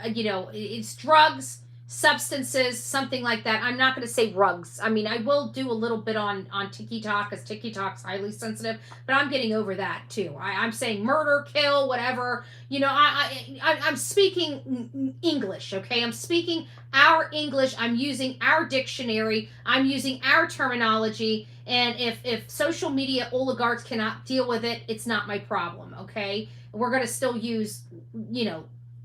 It's drugs, substances, something like that. I'm not going to say rugs. I mean, I will do a little bit on TikTok because TikTok's highly sensitive, but I'm getting over that too. I'm saying murder, kill, whatever. I'm speaking English. Okay, I'm speaking our English. I'm using our dictionary. I'm using our terminology. And if social media oligarchs cannot deal with it, it's not my problem, okay? We're going to still use,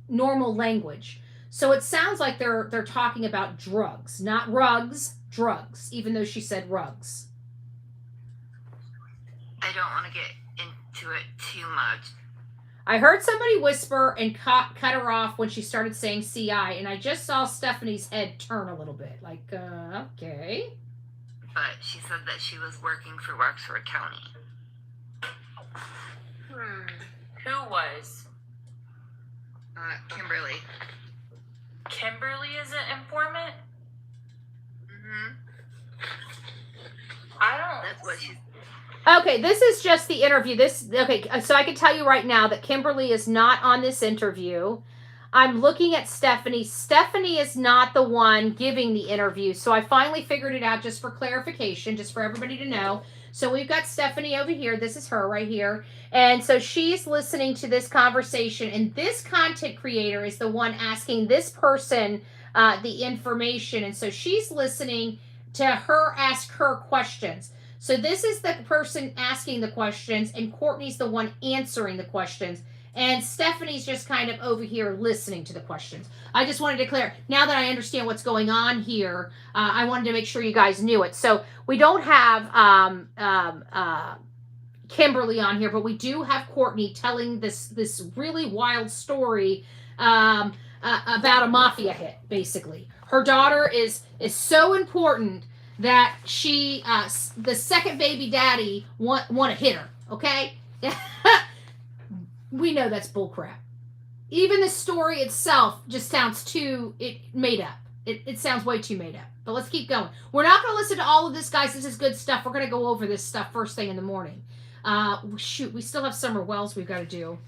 normal language. So it sounds like they're talking about drugs, not rugs, drugs, even though she said rugs. I don't want to get into it too much. I heard somebody whisper and cut her off when she started saying CI, and I just saw Stephanie's head turn a little bit, like, okay. But she said that she was working for Wexford County. Who was? Kimberly. Kimberly is an informant? Mm-hmm. I don't... That's what she... Okay, this is just the interview. So I can tell you right now that Kimberly is not on this interview. I'm looking at Stephanie. Stephanie is not the one giving the interview. So I finally figured it out just for clarification, just for everybody to know. So we've got Stephanie over here. This is her right here. And so she's listening to this conversation. And this content creator is the one asking this person the information. And so she's listening to her ask her questions. So this is the person asking the questions. And Courtney's the one answering the questions. And Stephanie's just kind of over here listening to the questions. I just wanted to clear. Now that I understand what's going on here, I wanted to make sure you guys knew it. So we don't have Kimberly on here, but we do have Courtney telling this really wild story about a mafia hit, basically. Her daughter is so important that she, the second baby daddy, want to hit her, okay? We know that's bullcrap. Even the story itself just sounds too made up. It sounds way too made up. But let's keep going. We're not going to listen to all of this, guys. This is good stuff. We're going to go over this stuff first thing in the morning. Shoot, we still have Summer Wells we've got to do.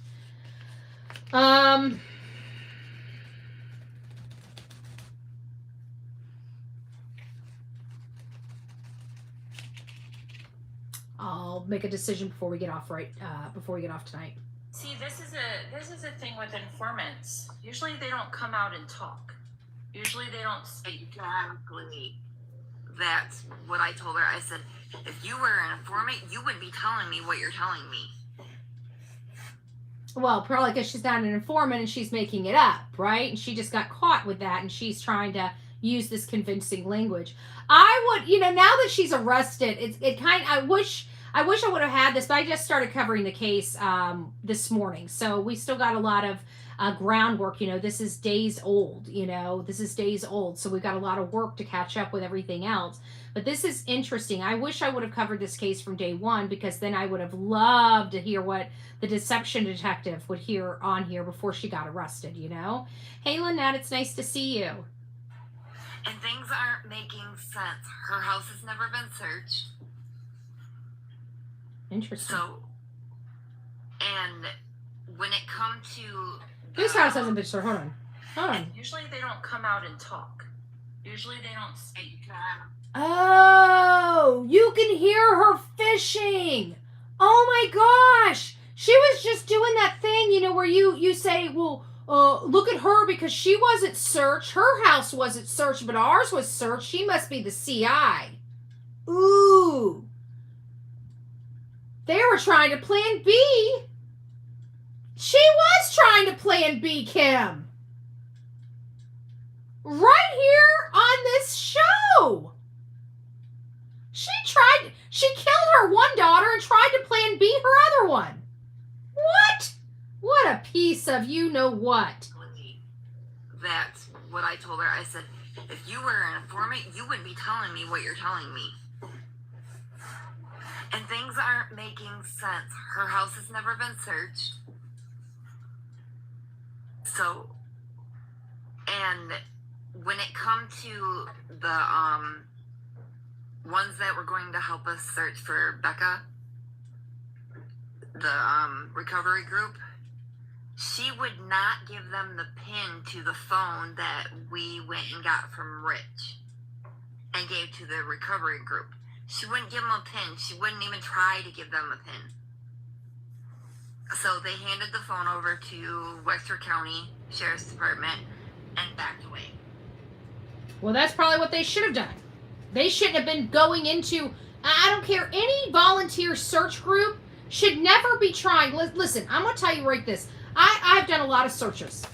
I'll make a decision before we get off tonight. See, this is a thing with informants. Usually they don't come out and talk. Usually they don't speak. Exactly. That's what I told her. I said, if you were an informant, you wouldn't be telling me what you're telling me. Well, probably because she's not an informant and she's making it up, right? And she just got caught with that and she's trying to use this convincing language. I would, now that she's arrested, I wish I would have had this, but I just started covering the case this morning. So we still got a lot of groundwork. This is days old. So we've got a lot of work to catch up with everything else. But this is interesting. I wish I would have covered this case from day one because then I would have loved to hear what the deception detective would hear on here before she got arrested, Hey, Lynette, it's nice to see you. And things aren't making sense. Her house has never been searched. Interesting. So, and when it comes to This house hasn't been searched. Hold on. Hold on. Usually they don't come out and talk. Usually they don't speak. Oh, you can hear her fishing. Oh my gosh. She was just doing that thing, where you say, well, look at her because she wasn't searched. Her house wasn't searched, but ours was searched. She must be the CI. Ooh. They were trying to plan B. She was trying to plan B, Kim. Right here on this show. She killed her one daughter and tried to plan B her other one. What? What a piece of you-know-what. That's what I told her. I said, if you were an informant, you wouldn't be telling me what you're telling me. And things aren't making sense. Her house has never been searched. So, and when it come to the ones that were going to help us search for Becca, the recovery group, she would not give them the pin to the phone that we went and got from Rich and gave to the recovery group. She wouldn't give them a pin. She wouldn't even try to give them a pin. So they handed the phone over to Wexford County Sheriff's Department and backed away. Well, that's probably what they should have done. They shouldn't have been going into, I don't care, any volunteer search group should never be trying. Listen, I'm going to tell you right this. I've done a lot of searches.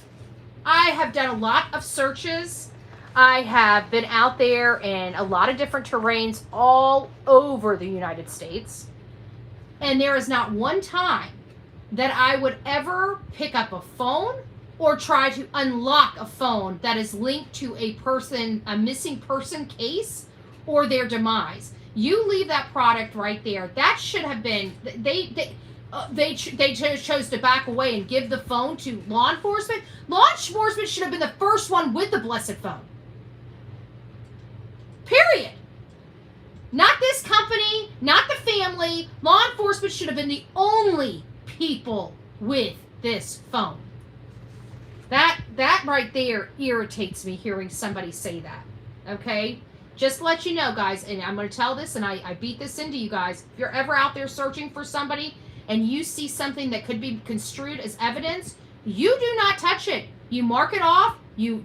I have done a lot of searches. I have been out there in a lot of different terrains all over the United States. And there is not one time that I would ever pick up a phone or try to unlock a phone that is linked to a missing person case or their demise. You leave that product right there. That should have been, they chose to back away and give the phone to law enforcement. Law enforcement should have been the first one with the blessed phone. Period. Not this company, not the family. Law enforcement should have been the only people with this phone. That right there irritates me hearing somebody say that. Okay? Just to let you know, guys, and I'm going to tell this, and I beat this into you guys. If you're ever out there searching for somebody and you see something that could be construed as evidence, you do not touch it. You mark it off. You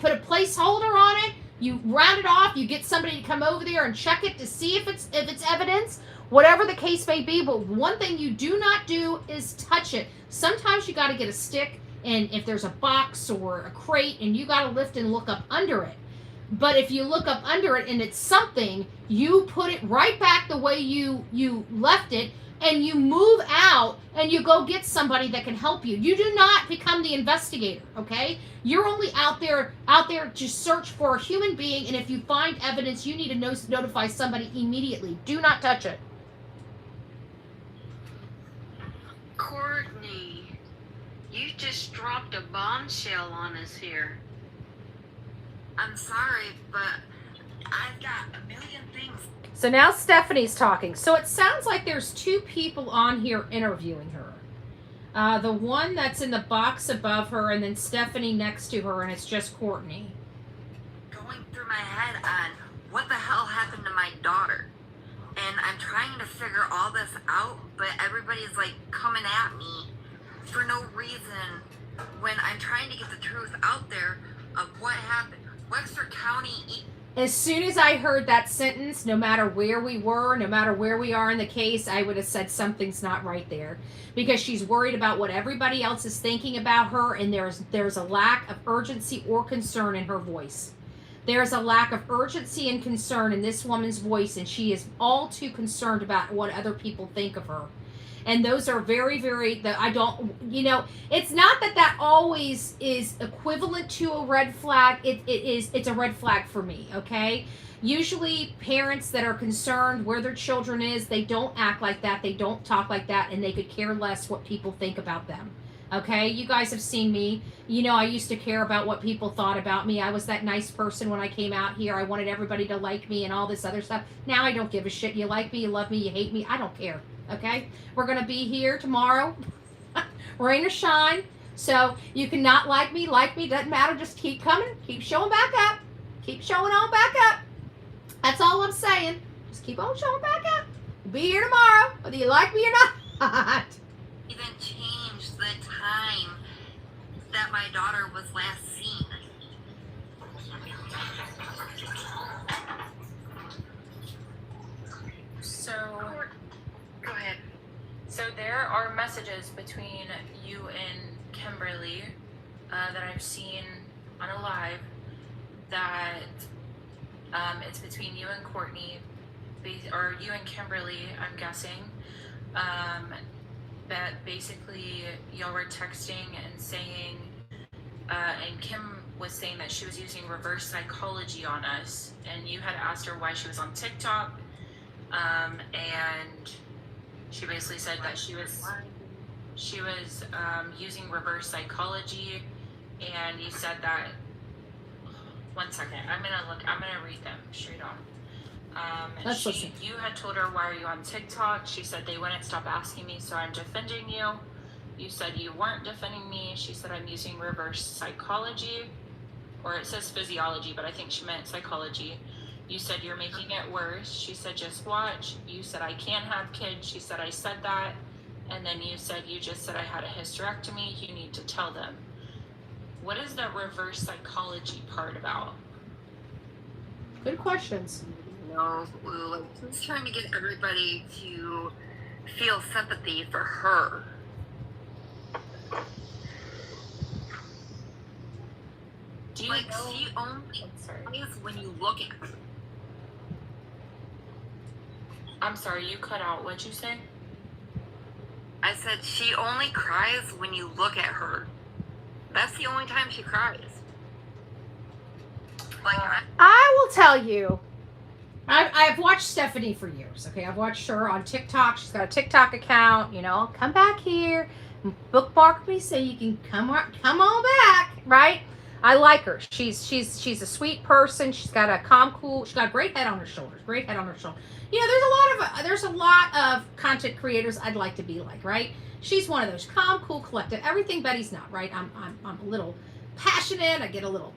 put a placeholder on it. You round it off. You get somebody to come over there and check it to see if it's evidence, whatever the case may be. But one thing you do not do is touch it. Sometimes you got to get a stick, and if there's a box or a crate, and you got to lift and look up under it. But if you look up under it and it's something, you put it right back the way you left it, and you move out and you go get somebody that can help you. You do not become the investigator, okay? You're only out there to search for a human being, and if you find evidence, you need to notify somebody immediately. Do not touch it. Courtney, you just dropped a bombshell on us here. I'm sorry, but I've got a million things. So now Stephanie's talking. So it sounds like there's two people on here interviewing her. The one that's in the box above her, and then Stephanie next to her, and it's just Courtney. Going through my head on what the hell happened to my daughter. And I'm trying to figure all this out, but everybody's like coming at me for no reason when I'm trying to get the truth out there of what happened. Wexford County. As soon as I heard that sentence, no matter where we were, no matter where we are in the case, I would have said something's not right there, because she's worried about what everybody else is thinking about her, and there's a lack of urgency or concern in her voice. There's a lack of urgency and concern in this woman's voice, and she is all too concerned about what other people think of her. And those are very, very, it's not that always is equivalent to a red flag. It's a red flag for me, okay? Usually parents that are concerned where their children is, they don't act like that, they don't talk like that, and they could care less what people think about them. Okay, you guys have seen me. You know, I used to care about what people thought about me. I was that nice person when I came out here. I wanted everybody to like me and all this other stuff. Now I don't give a shit. You like me, you love me, you hate me. I don't care. Okay? We're going to be here tomorrow. Rain or shine. So you can not like me, doesn't matter. Just keep coming. Keep showing back up. Keep showing on back up. That's all I'm saying. Just keep on showing back up. We'll be here tomorrow, whether you like me or not. Even change the time that my daughter was last seen. So, Go ahead. so there are messages between you and Kimberly that I've seen on a live that it's between you and Courtney, or you and Kimberly, I'm guessing. That basically y'all were texting and saying, and Kim was saying that she was using reverse psychology on us, and you had asked her why she was on TikTok, and she basically said that she was using reverse psychology, and you said that. One second, I'm gonna read them straight on. Let's listen. You had told her, why are you on TikTok? She said, they wouldn't stop asking me, so I'm defending you. You said you weren't defending me. She said, I'm using reverse psychology, or it says physiology, but I think she meant psychology. You said, you're making it worse. She said, just watch. You said, I can't have kids. She said, I said that. And then you said, you just said I had a hysterectomy. You need to tell them. What is the reverse psychology part about? Good questions. No, she's trying to get everybody to feel sympathy for her. Do you Like, know? she only I'm sorry. cries when you look at her. I'm sorry, you cut out. What'd you say? I said she only cries when you look at her. That's the only time she cries. Like, I will tell you, I've watched Stephanie for years. Okay, I've watched her on TikTok. She's got a TikTok account. You know, come back here, bookmark me so you can come on back. Right? I like her. She's a sweet person. She's got a cool. She's got a great head on her shoulders. Great head on her shoulders. You know, there's a lot of content creators I'd like to be like. Right? She's one of those calm, cool, collected. Everything Betty's not. Right? I'm a little passionate. I get a little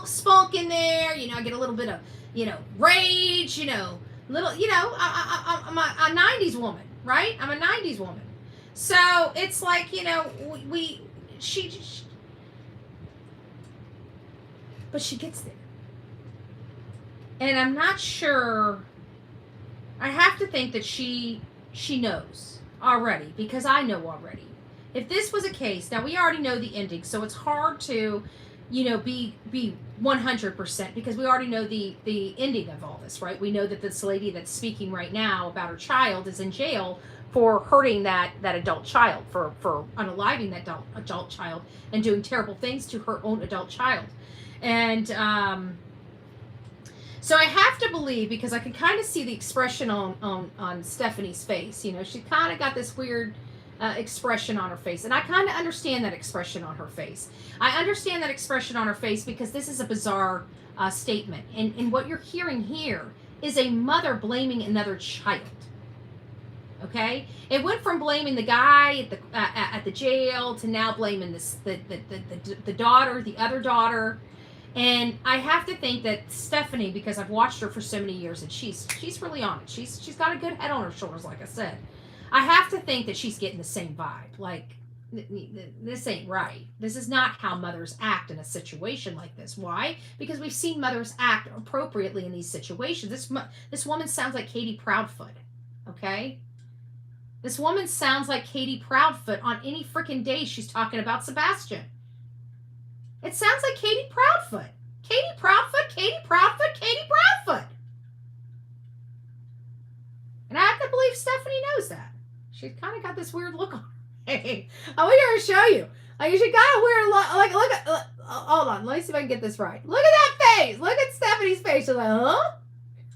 spunk in there. You know, I get a little bit of, you know, rage. You know, little. You know, I'm a 90s woman. Right? I'm a 90s woman. So it's like, you know, she but she gets there. And I'm not sure. I have to think that she knows already, because I know already. If this was a case, now we already know the ending, so it's hard to, you know, be 100%, because we already know the ending of all this, right? We know that this lady that's speaking right now about her child is in jail for hurting that adult child, for unaliving that adult child and doing terrible things to her own adult child. And so I have to believe, because I can kind of see the expression on Stephanie's face. You know, she kind of got this weird expression on her face. And I kind of understand that expression on her face. I understand that expression on her face because this is a bizarre statement. And what you're hearing here is a mother blaming another child. Okay? It went from blaming the guy at the jail to now blaming the daughter, the other daughter. And I have to think that Stephanie, because I've watched her for so many years, and she's really on it. She's got a good head on her shoulders, like I said. I have to think that she's getting the same vibe. Like, this ain't right. This is not how mothers act in a situation like this. Why? Because we've seen mothers act appropriately in these situations. This woman sounds like Katie Proudfoot. Okay? This woman sounds like Katie Proudfoot on any freaking day she's talking about Sebastian. It sounds like Katie Proudfoot. Katie Proudfoot, Katie Proudfoot, Katie Proudfoot. And I have to believe Stephanie knows that. She's kind of got this weird look on her. Hey, I want to show you. Like, she got a weird look. Like, look at, hold on. Let me see if I can get this right. Look at that face. Look at Stephanie's face. She's like,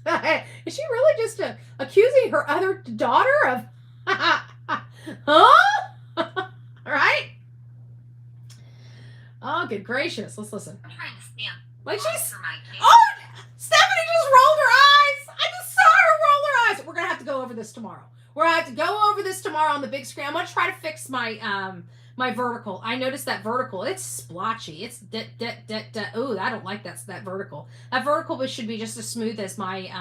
huh? Is she really just accusing her other daughter of, huh? Right? Oh, good gracious. Let's listen. I'm trying to stand Like she's... for my kid. Oh! Stephanie just rolled her eyes! I just saw her roll her eyes! We're going to have to go over this tomorrow. We're going to have to go over this tomorrow on the big screen. I'm going to try to fix my my vertical. I noticed that vertical. It's splotchy. It's ooh, I don't like that vertical. That vertical should be just as smooth as my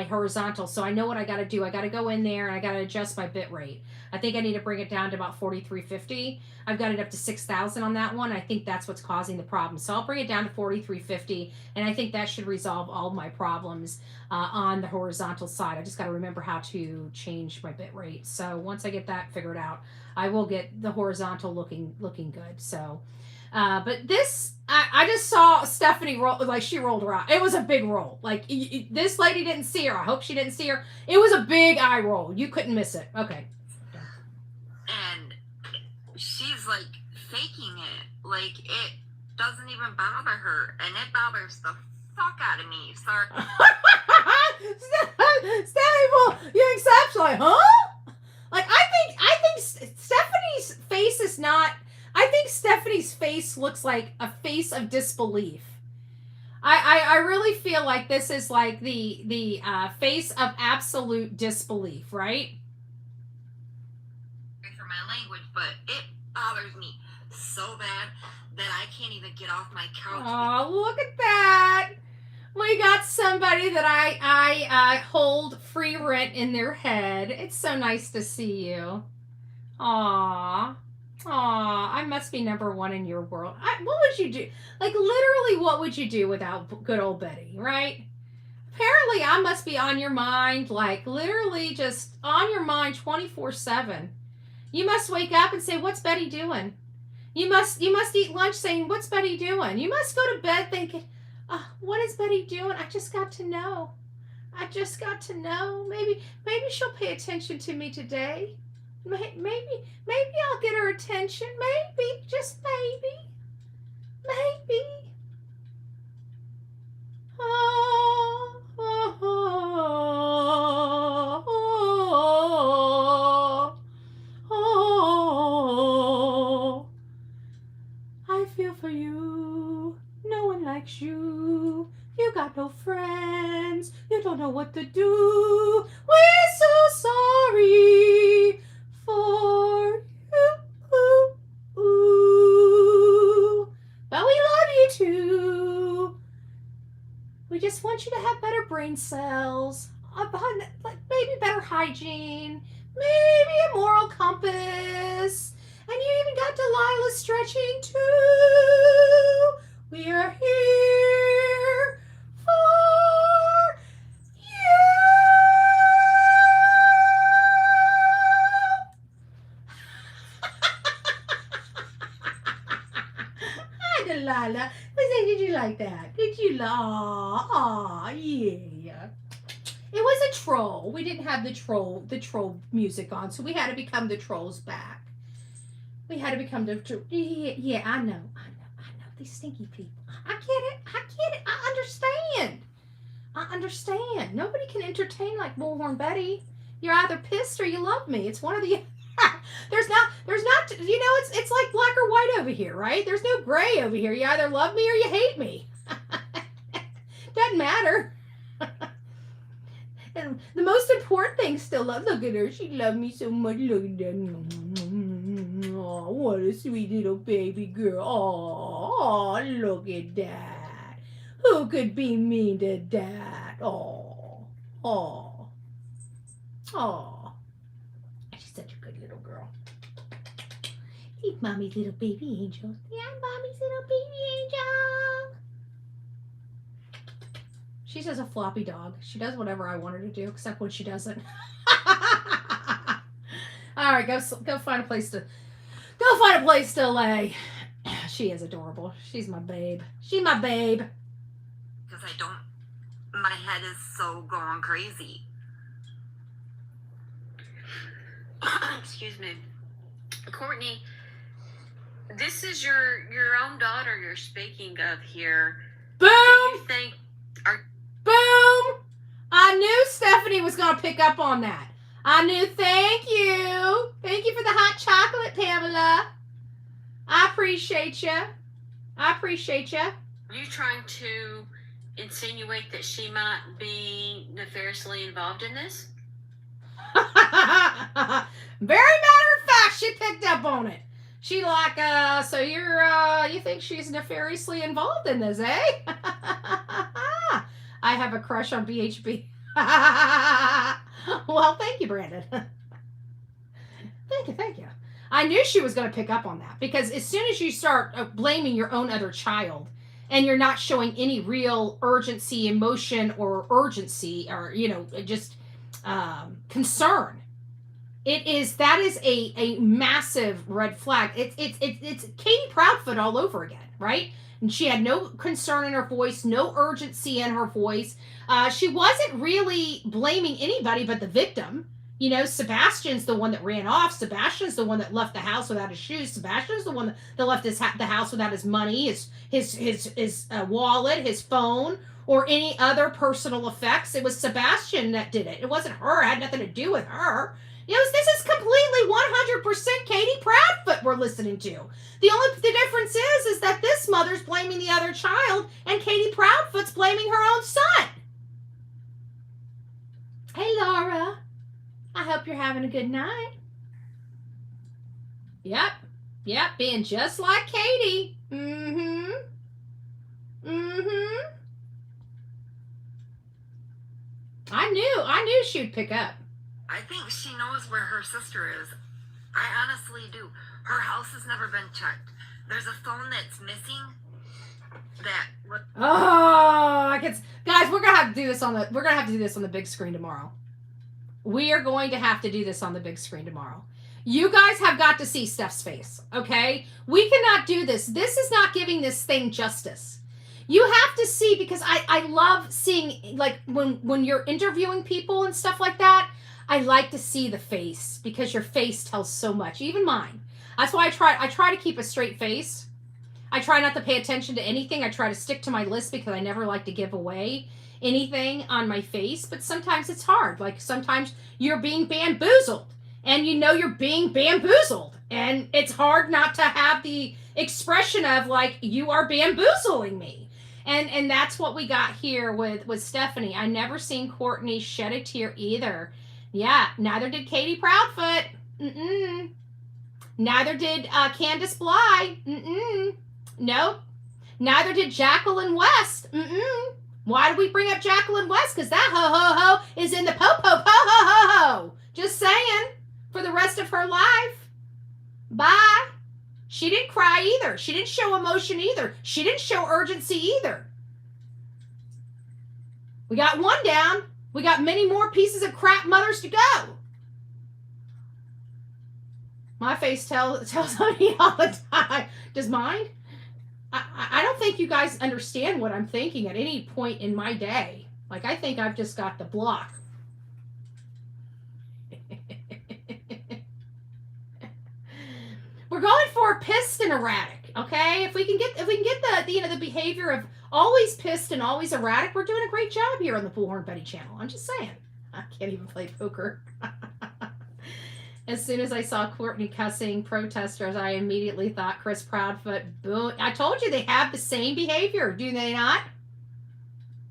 horizontal. So I know what I got to do. I got to go in there and I got to adjust my bit rate. I think I need to bring it down to about 4350. I've got it up to 6,000 on that one. I think that's what's causing the problem. So I'll bring it down to 4350, and I think that should resolve all my problems on the horizontal side. I just got to remember how to change my bit rate. So once I get that figured out, I will get the horizontal looking good. So, but this, I just saw Stephanie roll, like she rolled her eye. It was a big roll. Like this lady didn't see her. I hope she didn't see her. It was a big eye roll. You couldn't miss it. Okay. And she's like faking it. Like it doesn't even bother her. And it bothers the fuck out of me. Sorry. Stephanie, well, you accept, like, huh? Like, I think Stephanie's face is not, I think Stephanie's face looks like a face of disbelief. I really feel like this is like the face of absolute disbelief, right? For my language, but it bothers me so bad that I can't even get off my couch. Oh, look at that. We got somebody that I hold free rent in their head. It's so nice to see you. Aw. Aw, I must be number one in your world. What would you do? Like, literally, what would you do without good old Betty, right? Apparently, I must be on your mind, like, literally just on your mind 24/7. You must wake up and say, what's Betty doing? You must eat lunch saying, what's Betty doing? You must go to bed thinking, what is Betty doing? I just got to know. I just got to know. Maybe she'll pay attention to me today. Maybe I'll get her attention. Maybe, just maybe. Maybe. Oh, oh, oh, oh, oh. I feel for you. No one likes you. You got no friends. You don't know what to do. We're so sorry for you. But we love you too. We just want you to have better brain cells. Maybe better hygiene. Maybe a moral compass. And you even got Delilah stretching too. We are here for you. Hi, Delilah. Did you like that? Did you like? Aw, yeah. It was a troll. We didn't have the troll music on, so we had to become the trolls back. We had to become the yeah. I know. These stinky people. I get it. I understand. Nobody can entertain like Bullhorn Betty. You're either pissed or you love me. It's one of the. There's not. You know, it's like black or white over here, right? There's no gray over here. You either love me or you hate me. Doesn't matter. And the most important thing still, look at her. She loved me so much. Look at that. Oh, what a sweet little baby girl. Oh, look at that. Who could be mean to that? Oh. She's such a good little girl. He's Mommy's little baby angel. Yeah, Mommy's little baby angel. She's just a floppy dog. She does whatever I want her to do, except when she doesn't. All right, go find a place to lay. She is adorable. She's my babe. She's my babe. Because my head is so going crazy. Excuse me. Courtney, this is your own daughter you're speaking of here. Boom! Do you think Boom! I knew Stephanie was going to pick up on that. I knew. Thank you. Thank you for the hot chocolate, Pamela. I appreciate you. I appreciate you. Are you trying to insinuate that she might be nefariously involved in this? Very matter of fact, she picked up on it. She like, so you think she's nefariously involved in this, eh? I have a crush on BHB. Well, thank you, Brandon. Thank you. I knew she was going to pick up on that, because as soon as you start blaming your own other child and you're not showing any real urgency, emotion, or urgency, or, just concern, that is a massive red flag. It's Katie Proudfoot all over again, right? And she had no concern in her voice, no urgency in her voice. She wasn't really blaming anybody but the victim. Sebastian's the one that ran off. Sebastian's the one that left the house without his shoes. Sebastian's the one that left the house without his money, his wallet, his phone, or any other personal effects. It was Sebastian that did it. It wasn't her. It had nothing to do with her. This is completely 100% Katie Proudfoot we're listening to. The difference is that this mother's blaming the other child, and Katie Proudfoot's blaming her own son. Hey, Laura. I hope you're having a good night. Yep, being just like Katie. I knew she'd pick up. I think she knows where her sister is. I honestly do. Her house has never been checked. There's a phone that's missing. Guys, we're gonna have to do this on the big screen tomorrow. We are going to have to do this on the big screen tomorrow. You guys have got to see Steph's face, okay? We cannot do this. This is not giving this thing justice. You have to see, because I love seeing, like, when you're interviewing people and stuff like that, I like to see the face, because your face tells so much, even mine. That's why I try to keep a straight face. I try not to pay attention to anything. I try to stick to my list, because I never like to give away anything on my face. But sometimes it's hard. Like, sometimes you're being bamboozled, and you're being bamboozled, and it's hard not to have the expression of, like, you are bamboozling me. And that's what we got here with Stephanie. I never seen Courtney shed a tear either. Yeah, neither did Katie Proudfoot. Neither did Candace Bly. Nope. Neither did Jacqueline West. Why did we bring up Jacqueline West? Because that ho is in the po. Just saying. For the rest of her life. Bye. She didn't cry either. She didn't show emotion either. She didn't show urgency either. We got one down. We got many more pieces of crap mothers to go. My face tells me all the time. Does mine? I don't think you guys understand what I'm thinking at any point in my day. Like, I think I've just got the block. We're going for pissed and erratic, okay? If we can get the behavior of always pissed and always erratic, we're doing a great job here on the Bullhorn Betty channel. I'm just saying. I can't even play poker. As soon as I saw Courtney cussing protesters, I immediately thought Chris Proudfoot. Boom! I told you they have the same behavior, do they not?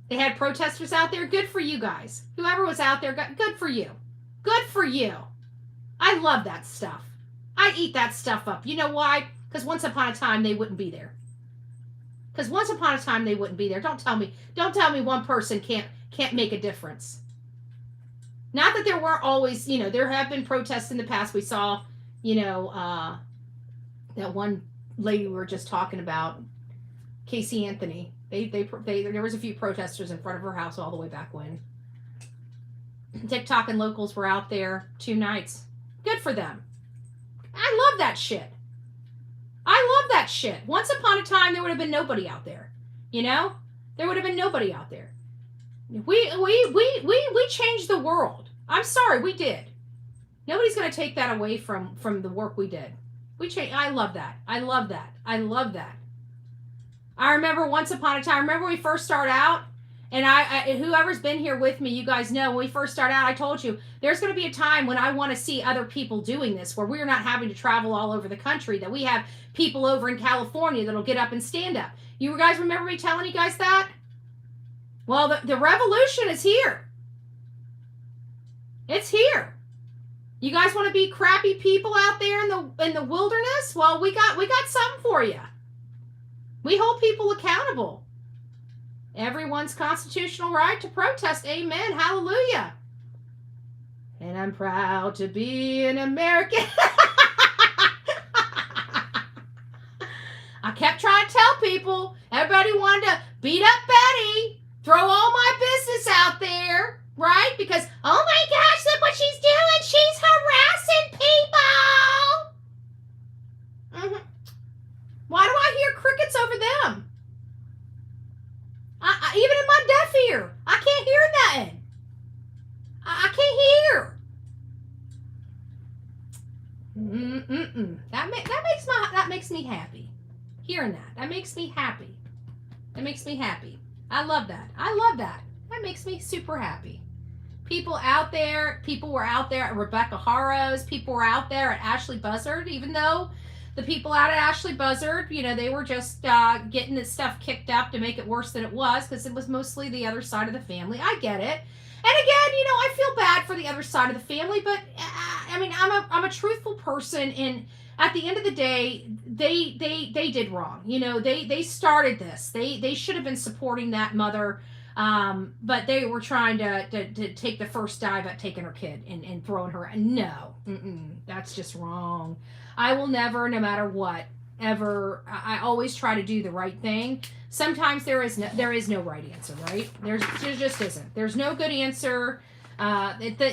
They had protesters out there. Good for you guys. Whoever was out there, good for you. Good for you. I love that stuff. I eat that stuff up. You know why? Because once upon a time they wouldn't be there. Don't tell me one person can't make a difference. Not that there weren't always, there have been protests in the past. We saw, that one lady we were just talking about, Casey Anthony. There was a few protesters in front of her house all the way back when. TikTok and locals were out there 2 nights. Good for them. I love that shit. Once upon a time, there would have been nobody out there. There would have been nobody out there. We changed the world. I'm sorry, we did. Nobody's going to take that away from the work we did. I love that. I love that. I remember once upon a time, remember when we first started out And I whoever's been here with me, you guys know when we first started out, I told you there's going to be a time when I want to see other people doing this, where we're not having to travel all over the country, that we have people over in California that'll get up and stand up. You guys remember me telling you guys that? Well, the revolution is here. It's here. You guys want to be crappy people out there in the wilderness? Well, we got something for you. We hold people accountable. Everyone's constitutional right to protest. Amen. Hallelujah. And I'm proud to be an American. I kept trying to tell people. Everybody wanted to beat up Betty. Throw all my business out there. Right? Because, oh my gosh, look what she's doing. She's harassing people. Why do I hear crickets over them? Even in my deaf ear, I can't hear nothing. I can't hear. That makes me happy. Hearing that makes me happy. That makes me happy. I love that. That makes me super happy. People were out there at Rebecca Harrow's. People were out there at Ashley Buzzard, even though the people out at Ashley Buzzard, they were just getting this stuff kicked up to make it worse than it was, because it was mostly the other side of the family. I get it. And again, I feel bad for the other side of the family, but I'm a truthful person, and at the end of the day, they did wrong. They started this. They should have been supporting that mother, but they were trying to take the first dive at taking her kid and throwing her. No, that's just wrong. I will never, no matter what, ever. I always try to do the right thing. Sometimes there is no right answer, right? There just isn't. There's no good answer.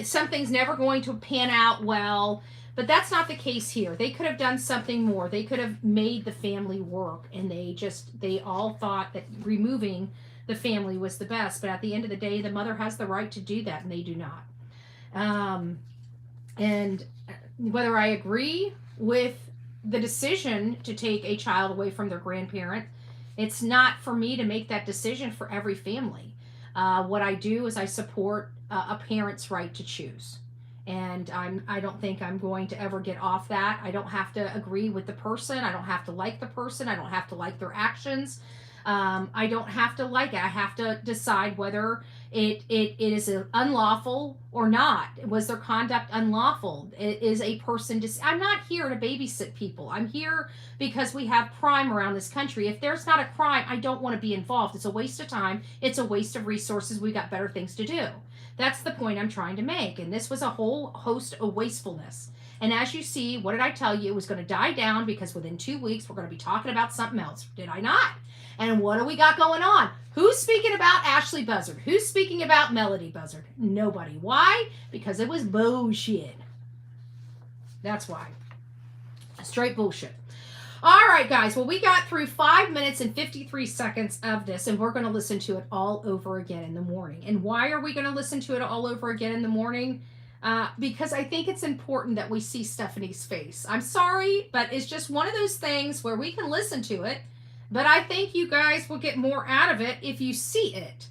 Something's never going to pan out well, but that's not the case here. They could have done something more. They could have made the family work, and they all thought that removing the family was the best. But at the end of the day, the mother has the right to do that, and they do not. And whether I agree with the decision to take a child away from their grandparent, it's not for me to make that decision for every family. What I do is I support a parent's right to choose. And I don't think I'm going to ever get off that. I don't have to agree with the person. I don't have to like the person. I don't have to like their actions. I don't have to like it. I have to decide whether it is unlawful or not. Was their conduct unlawful? Is a person I'm not here to babysit people. I'm here because we have crime around this country. If there's not a crime, I don't want to be involved. It's a waste of time. It's a waste of resources. We got better things to do. That's the point I'm trying to make. And this was a whole host of wastefulness. And as you see, what did I tell you? It was going to die down, because within 2 weeks, we're going to be talking about something else. Did I not? And what do we got going on? Who's speaking about Ashley Buzzard? Who's speaking about Melody Buzzard? Nobody. Why? Because it was bullshit. That's why. Straight bullshit. All right, guys. Well, we got through 5 minutes and 53 seconds of this, and we're going to listen to it all over again in the morning. And why are we going to listen to it all over again in the morning? Because I think it's important that we see Stephanie's face. I'm sorry, but it's just one of those things where we can listen to it, but I think you guys will get more out of it if you see it.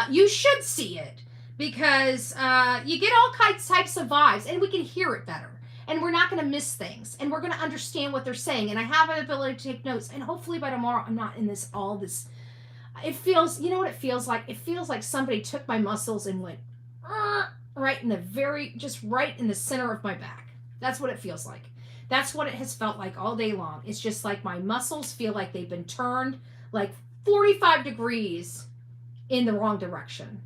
You should see it, because you get all types of vibes, and we can hear it better. And we're not going to miss things, and we're going to understand what they're saying. And I have an ability to take notes, and hopefully by tomorrow I'm not in this. It feels, you know what it feels like? It feels like somebody took my muscles and went right in the center of my back. That's what it feels like. That's what it has felt like all day long. It's just like my muscles feel like they've been turned like 45 degrees in the wrong direction.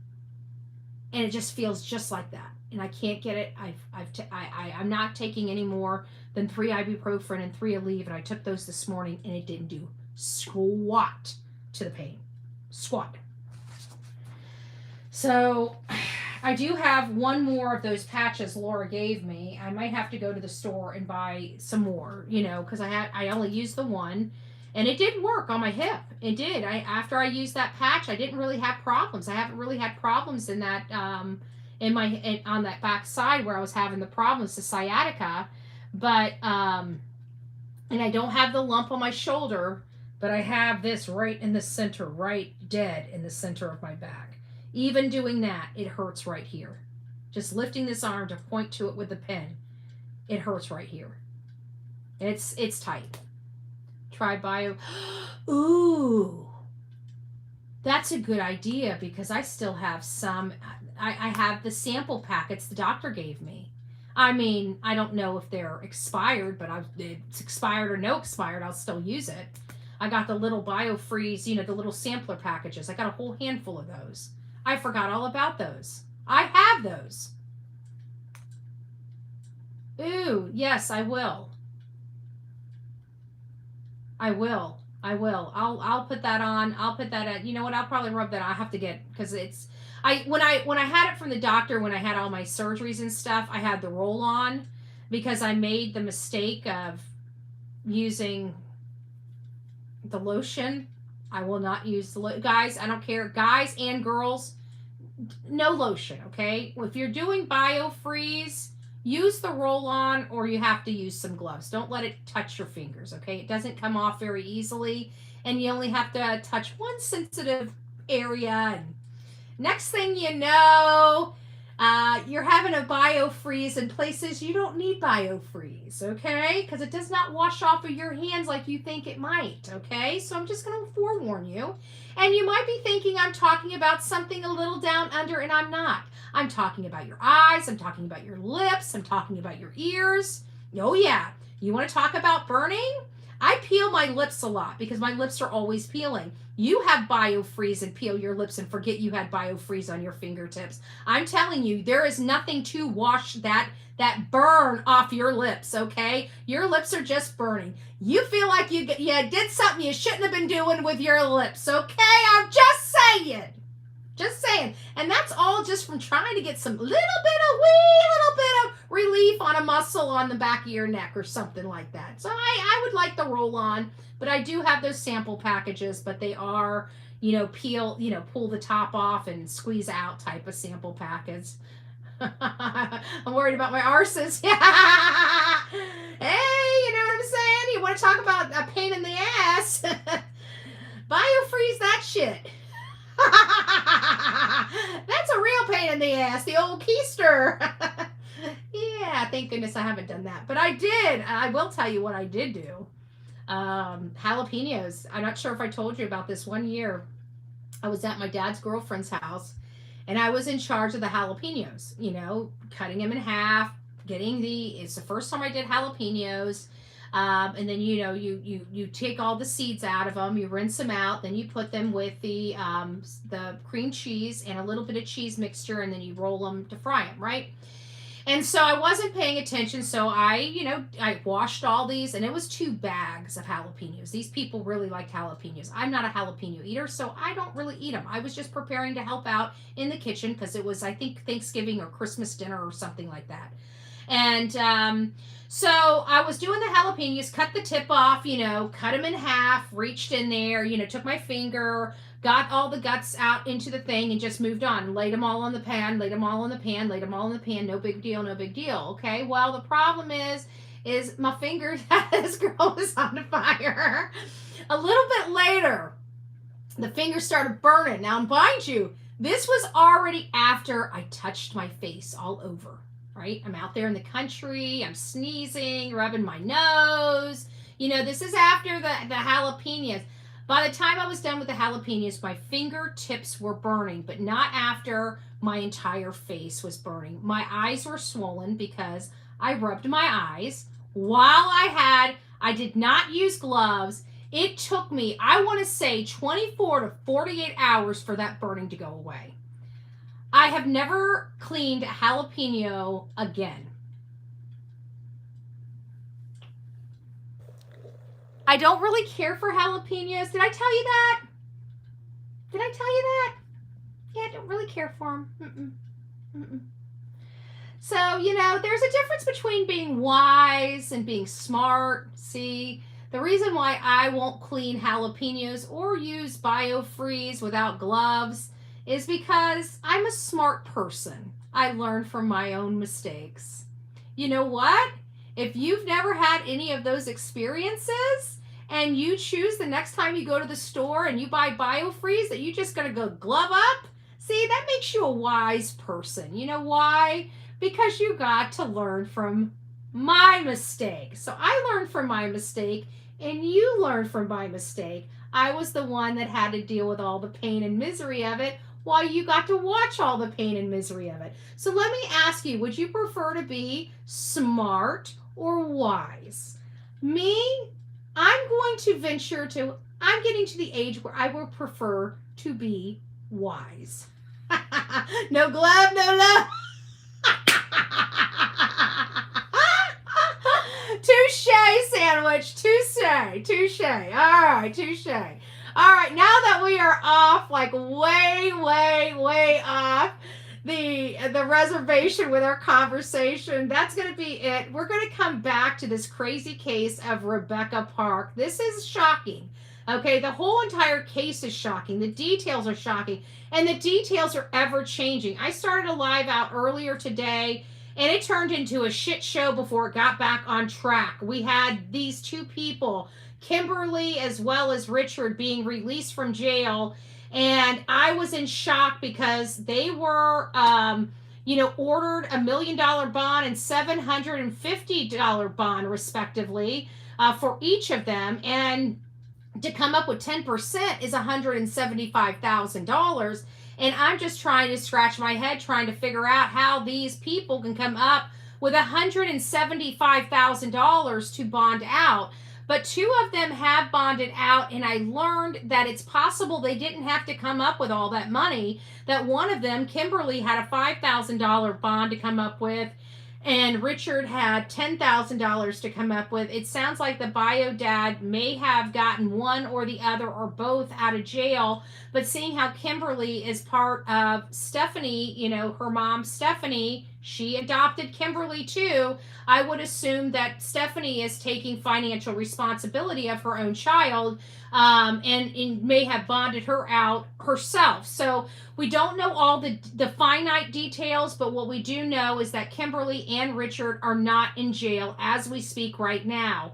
And it just feels just like that. And I can't get it. I'm not taking any more than 3 ibuprofen and 3 Aleve, and I took those this morning, and it didn't do squat to the pain. Squat. So I do have one more of those patches Laura gave me. I might have to go to the store and buy some more, because I only used the one, and it did work on my hip. It did. After I used that patch, I didn't really have problems. I haven't really had problems in that on that back side where I was having the problems, the sciatica, but and I don't have the lump on my shoulder, but I have this right in the center, right dead in the center of my back. Even doing that, it hurts right here. Just lifting this arm to point to it with the pen, it hurts right here. It's tight. Try bio. Ooh, that's a good idea because I still have some. I have the sample packets the doctor gave me. I mean, I don't know if they're expired, but it's expired or no expired, I'll still use it. I got the little BioFreeze, you know, the little sampler packages. I got a whole handful of those. I forgot all about those. I have those. Ooh, yes, I will. I will. I'll put that on. I'll put that at, you know what, I'll probably rub that. I'll have to get, because it's, when I had it from the doctor, when I had all my surgeries and stuff, I had the roll on because I made the mistake of using the lotion. I will not use the guys, I don't care, guys and girls, no lotion, okay? If you're doing BioFreeze, use the roll-on or you have to use some gloves. Don't let it touch your fingers, okay? It doesn't come off very easily, and you only have to touch one sensitive area. And next thing you know, you're having a BioFreeze in places you don't need BioFreeze, okay? Because it does not wash off of your hands like you think it might, okay? So I'm just going to forewarn you. And you might be thinking I'm talking about something a little down under, and I'm not. I'm talking about your eyes. I'm talking about your lips. I'm talking about your ears. Oh, yeah. You want to talk about burning? I peel my lips a lot because my lips are always peeling. You have BioFreeze and peel your lips and forget you had BioFreeze on your fingertips. I'm telling you, there is nothing to wash that burn off your lips, okay? Your lips are just burning. You feel like you did something you shouldn't have been doing with your lips, okay? I'm just saying. Just saying. And that's all just from trying to get some little bit of relief on a muscle on the back of your neck or something like that. So I would like the roll on, but I do have those sample packages, but they are, pull the top off and squeeze out type of sample packets. I'm worried about my arses. Hey, you know what I'm saying? You want to talk about a pain in the ass? BioFreeze that shit. That's a real pain in the ass, the old keister. Yeah, thank goodness I haven't done that. But I did. I will tell you what I did do. Jalapenos. I'm not sure if I told you about this. One year, I was at my dad's girlfriend's house, and I was in charge of the jalapenos, cutting them in half, it's the first time I did jalapenos. And then, you take all the seeds out of them, you rinse them out, then you put them with the cream cheese and a little bit of cheese mixture, and then you roll them to fry them, right? And so I wasn't paying attention, so I washed all these, and it was 2 bags of jalapenos. These people really liked jalapenos. I'm not a jalapeno eater, so I don't really eat them. I was just preparing to help out in the kitchen because it was, I think, Thanksgiving or Christmas dinner or something like that. And so I was doing the jalapenos, cut the tip off, cut them in half, reached in there, took my finger, got all the guts out into the thing and just moved on. Laid them all on the pan, no big deal, okay? Well, the problem is my finger, this girl was on fire. A little bit later, the finger started burning. Now, mind you, this was already after I touched my face all over. Right? I'm out there in the country, I'm sneezing, rubbing my nose. This is after the jalapenos. By the time I was done with the jalapenos, my fingertips were burning, but not after my entire face was burning. My eyes were swollen because I rubbed my eyes while I did not use gloves. It took me, I want to say, 24 to 48 hours for that burning to go away. I have never cleaned a jalapeno again. I don't really care for jalapenos. Did I tell you that? Yeah, I don't really care for them. So, there's a difference between being wise and being smart. See, the reason why I won't clean jalapenos or use BioFreeze without gloves is because I'm a smart person. I learn from my own mistakes. You know what? If you've never had any of those experiences and you choose the next time you go to the store and you buy BioFreeze that you're just going to go glove up, See, that makes you a wise person. You know why? Because you got to learn from my mistake. So I learned from my mistake, and you learned from my mistake. I was the one that had to deal with all the pain and misery of it, while you got to watch all the pain and misery of it. So let me ask you, would you prefer to be smart or wise? Me, I'm getting to the age where I would prefer to be wise. No glove, no love. Touche, sandwich. Touche. All right, touche. All right, now that we are off, like way off the reservation with our conversation, that's going to be it. We're going to come back to this crazy case of Rebecca Park. This is shocking. Okay, the whole entire case is shocking. The details are shocking, and the details are ever changing. I started a live out earlier today, and it turned into a shit show before it got back on track. We had these two people, Kimberly as well as Richard, being released from jail, and I was in shock because they were ordered $1 million bond and $750 bond respectively for each of them, and to come up with 10% is $175,000. And I'm just trying to scratch my head trying to figure out how these people can come up with $175,000 to bond out. But two of them have bonded out, and I learned that it's possible they didn't have to come up with all that money. That one of them, Kimberly, had a $5,000 bond to come up with, and Richard had $10,000 to come up with. It sounds like the bio dad may have gotten one or the other or both out of jail, but seeing how Kimberly is part of Stephanie, her mom, Stephanie, she adopted Kimberly too. I would assume that Stephanie is taking financial responsibility of her own child, and may have bonded her out herself. So we don't know all the finite details, but what we do know is that Kimberly and Richard are not in jail as we speak right now.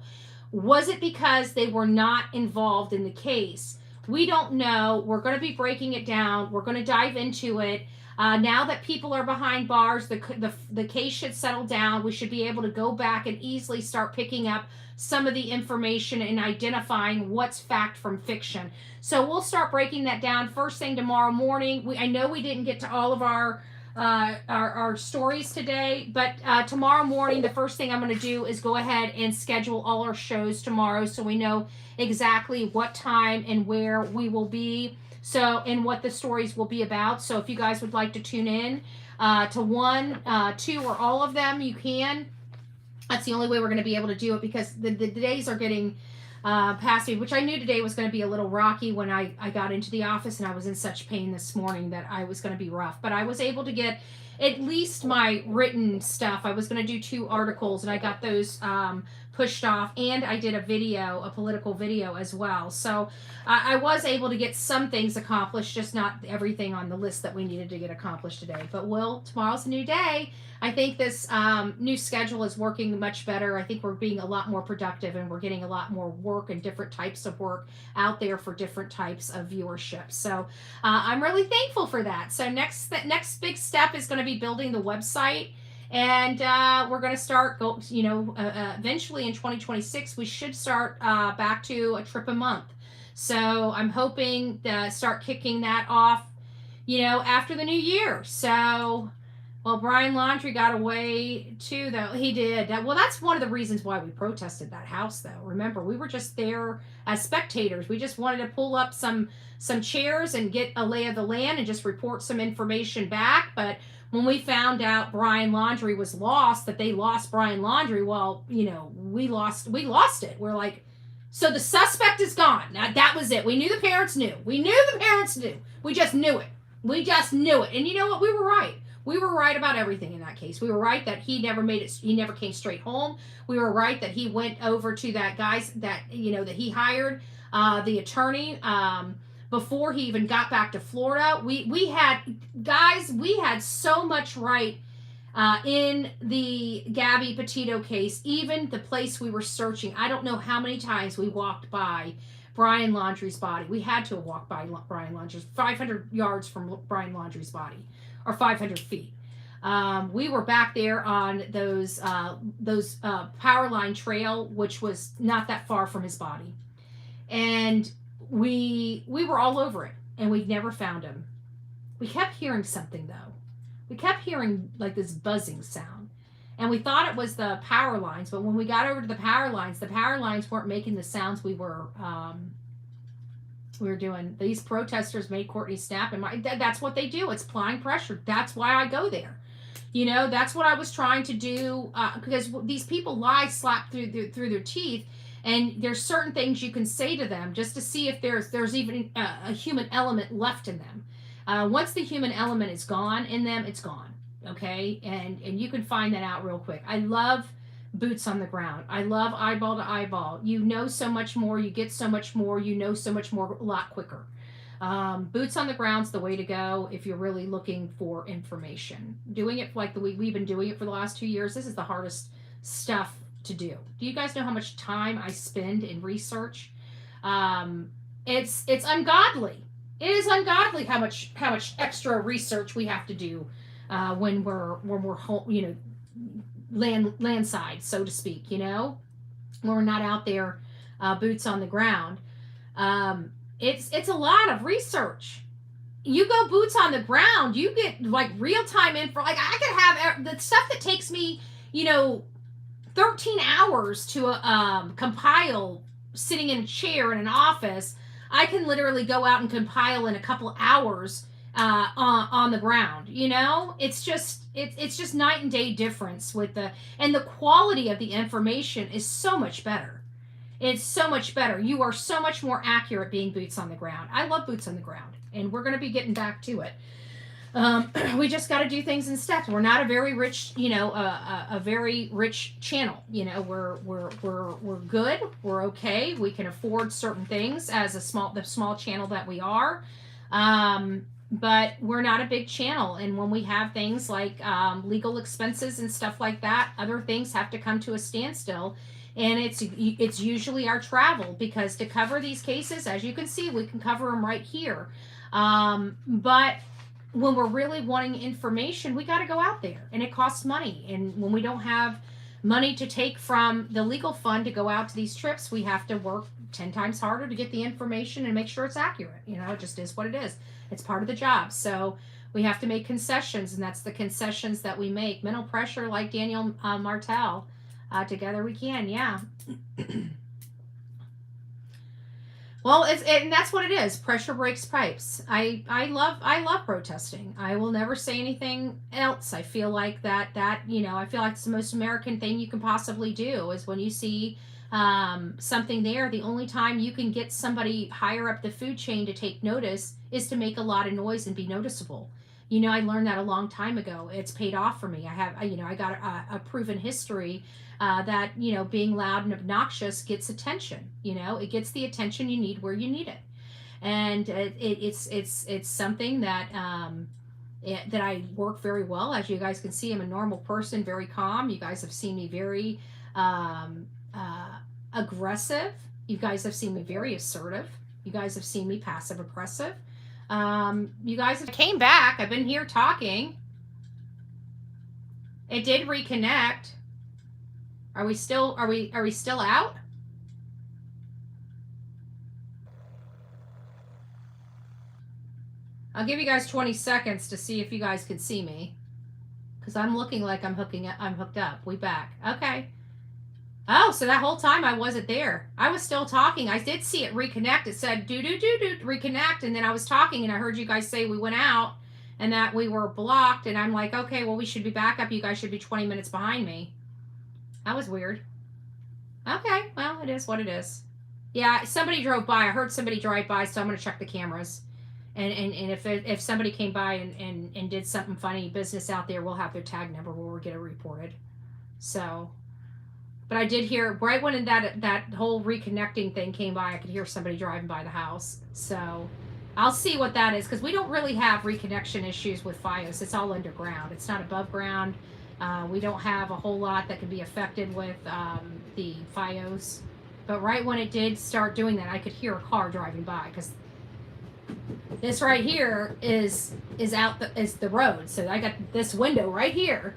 Was it because they were not involved in the case? We don't know. We're going to be breaking it down. We're going to dive into it. Now that people are behind bars, the case should settle down. We should be able to go back and easily start picking up some of the information and identifying what's fact from fiction. So we'll start breaking that down first thing tomorrow morning. I know we didn't get to all of our stories today, but tomorrow morning, the first thing I'm going to do is go ahead and schedule all our shows tomorrow so we know exactly what time and where we will be. So, and what the stories will be about. So if you guys would like to tune in to one, two, or all of them, you can. That's the only way we're going to be able to do it, because the days are getting past me, which I knew today was going to be a little rocky when I got into the office, and I was in such pain this morning that I was going to be rough. But I was able to get at least my written stuff. I was going to do 2 articles, and I got those pushed off, and I did a political video as well. So I was able to get some things accomplished, just not everything on the list that we needed to get accomplished today. But tomorrow's a new day. I think this new schedule is working much better. I think we're being a lot more productive, and we're getting a lot more work and different types of work out there for different types of viewership. So I'm really thankful for that. So next big step is going to be building the website. And we're going to start, eventually in 2026, we should start back to a trip a month. So I'm hoping to start kicking that off, after the new year. So, well, Brian Laundrie got away too, though. He did. Well, that's one of the reasons why we protested that house, though. Remember, we were just there as spectators. We just wanted to pull up some chairs and get a lay of the land and just report some information back. But when we found out Brian Laundrie was lost, that they lost Brian Laundrie, well, we lost it. We're like, so the suspect is gone. Now, that was it. We knew the parents knew. We just knew it. And you know what? We were right. We were right about everything in that case. We were right that he never made it. He never came straight home. We were right that he went over to that guy's that he hired, the attorney, before he even got back to Florida. We had so much right in the Gabby Petito case. Even the place we were searching, I don't know how many times we walked by Brian Laundrie's body. We had to walk by Brian Laundrie's, 500 yards from Brian Laundrie's body, or 500 feet. We were back there on those power line trail, which was not that far from his body, and we were all over it, and we never found him. We kept hearing something though. We kept hearing like this buzzing sound, and we thought it was the power lines. But when we got over to the power lines weren't making the sounds we were doing. These protesters made Courtney snap, and that's what they do. It's applying pressure. That's why I go there. You know, that's what I was trying to do, because these people lie slap through their teeth, and there's certain things you can say to them just to see if there's even a human element left in them. Once the human element is gone in them, it's gone. Okay, and you can find that out real quick. I love boots on the ground. I love eyeball to eyeball. You know so much more. You get so much more. You know so much more a lot quicker. Boots on the ground's the way to go if you're really looking for information. Doing it like the way we've been doing it for the last 2 years, this is the hardest stuff to do. Do you guys know how much time I spend in research? It's ungodly. It is ungodly how much extra research we have to do when we're home, landside, so to speak. When we're not out there, boots on the ground. It's a lot of research. You go boots on the ground, you get like real time info. Like I could have the stuff that takes me, 13 hours to compile sitting in a chair in an office. I can literally go out and compile in a couple hours on the ground. It's just night and day difference and the quality of the information is so much better. It's so much better. You are so much more accurate being boots on the ground. I love boots on the ground, and we're going to be getting back to it. We just got to do things in steps. We're not a very rich, a very rich channel. We're good. We're okay. We can afford certain things as the small channel that we are. But we're not a big channel. And when we have things like legal expenses and stuff like that, other things have to come to a standstill. And it's usually our travel, because to cover these cases, as you can see, we can cover them right here. But when we're really wanting information, we got to go out there, and it costs money. And when we don't have money to take from the legal fund to go out to these trips, we have to work 10 times harder to get the information and make sure it's accurate. It just is what it is. It's part of the job. So we have to make concessions, and that's the concessions that we make. Mental pressure, like Daniel Martel. Together we can, yeah. Well, and that's what it is. Pressure breaks pipes. I love protesting. I will never say anything else. I feel like that I feel like it's the most American thing you can possibly do is when you see something there. The only time you can get somebody higher up the food chain to take notice is to make a lot of noise and be noticeable. I learned that a long time ago. It's paid off for me. I got a proven history that, being loud and obnoxious gets attention. It gets the attention you need where you need it. And it's something that that I work very well. As you guys can see, I'm a normal person, very calm. You guys have seen me very aggressive. You guys have seen me very assertive. You guys have seen me passive aggressive. You guys have came back. I've been here talking. It did reconnect. Are we still out? I'll give you guys 20 seconds to see if you guys can see me, because I'm looking like I'm hooked up. We back. Okay. Oh, so that whole time I wasn't there. I was still talking. I did see it reconnect. It said do reconnect, and then I was talking, and I heard you guys say we went out and that we were blocked, and I'm like, okay, well, we should be back up. You guys should be 20 minutes behind me. That was weird. Okay, well, it is what it is. Yeah, somebody drove by. I heard somebody drive by, so I'm gonna check the cameras. And if somebody came by and did something funny business out there, we'll have their tag number where we'll get it reported. So, but I did hear right when that whole reconnecting thing came by, I could hear somebody driving by the house. So I'll see what that is, because we don't really have reconnection issues with FiOS. It's all underground. It's not above ground. We don't have a whole lot that can be affected with the FiOS. But right when it did start doing that, I could hear a car driving by, because this right here is the road. So I got this window right here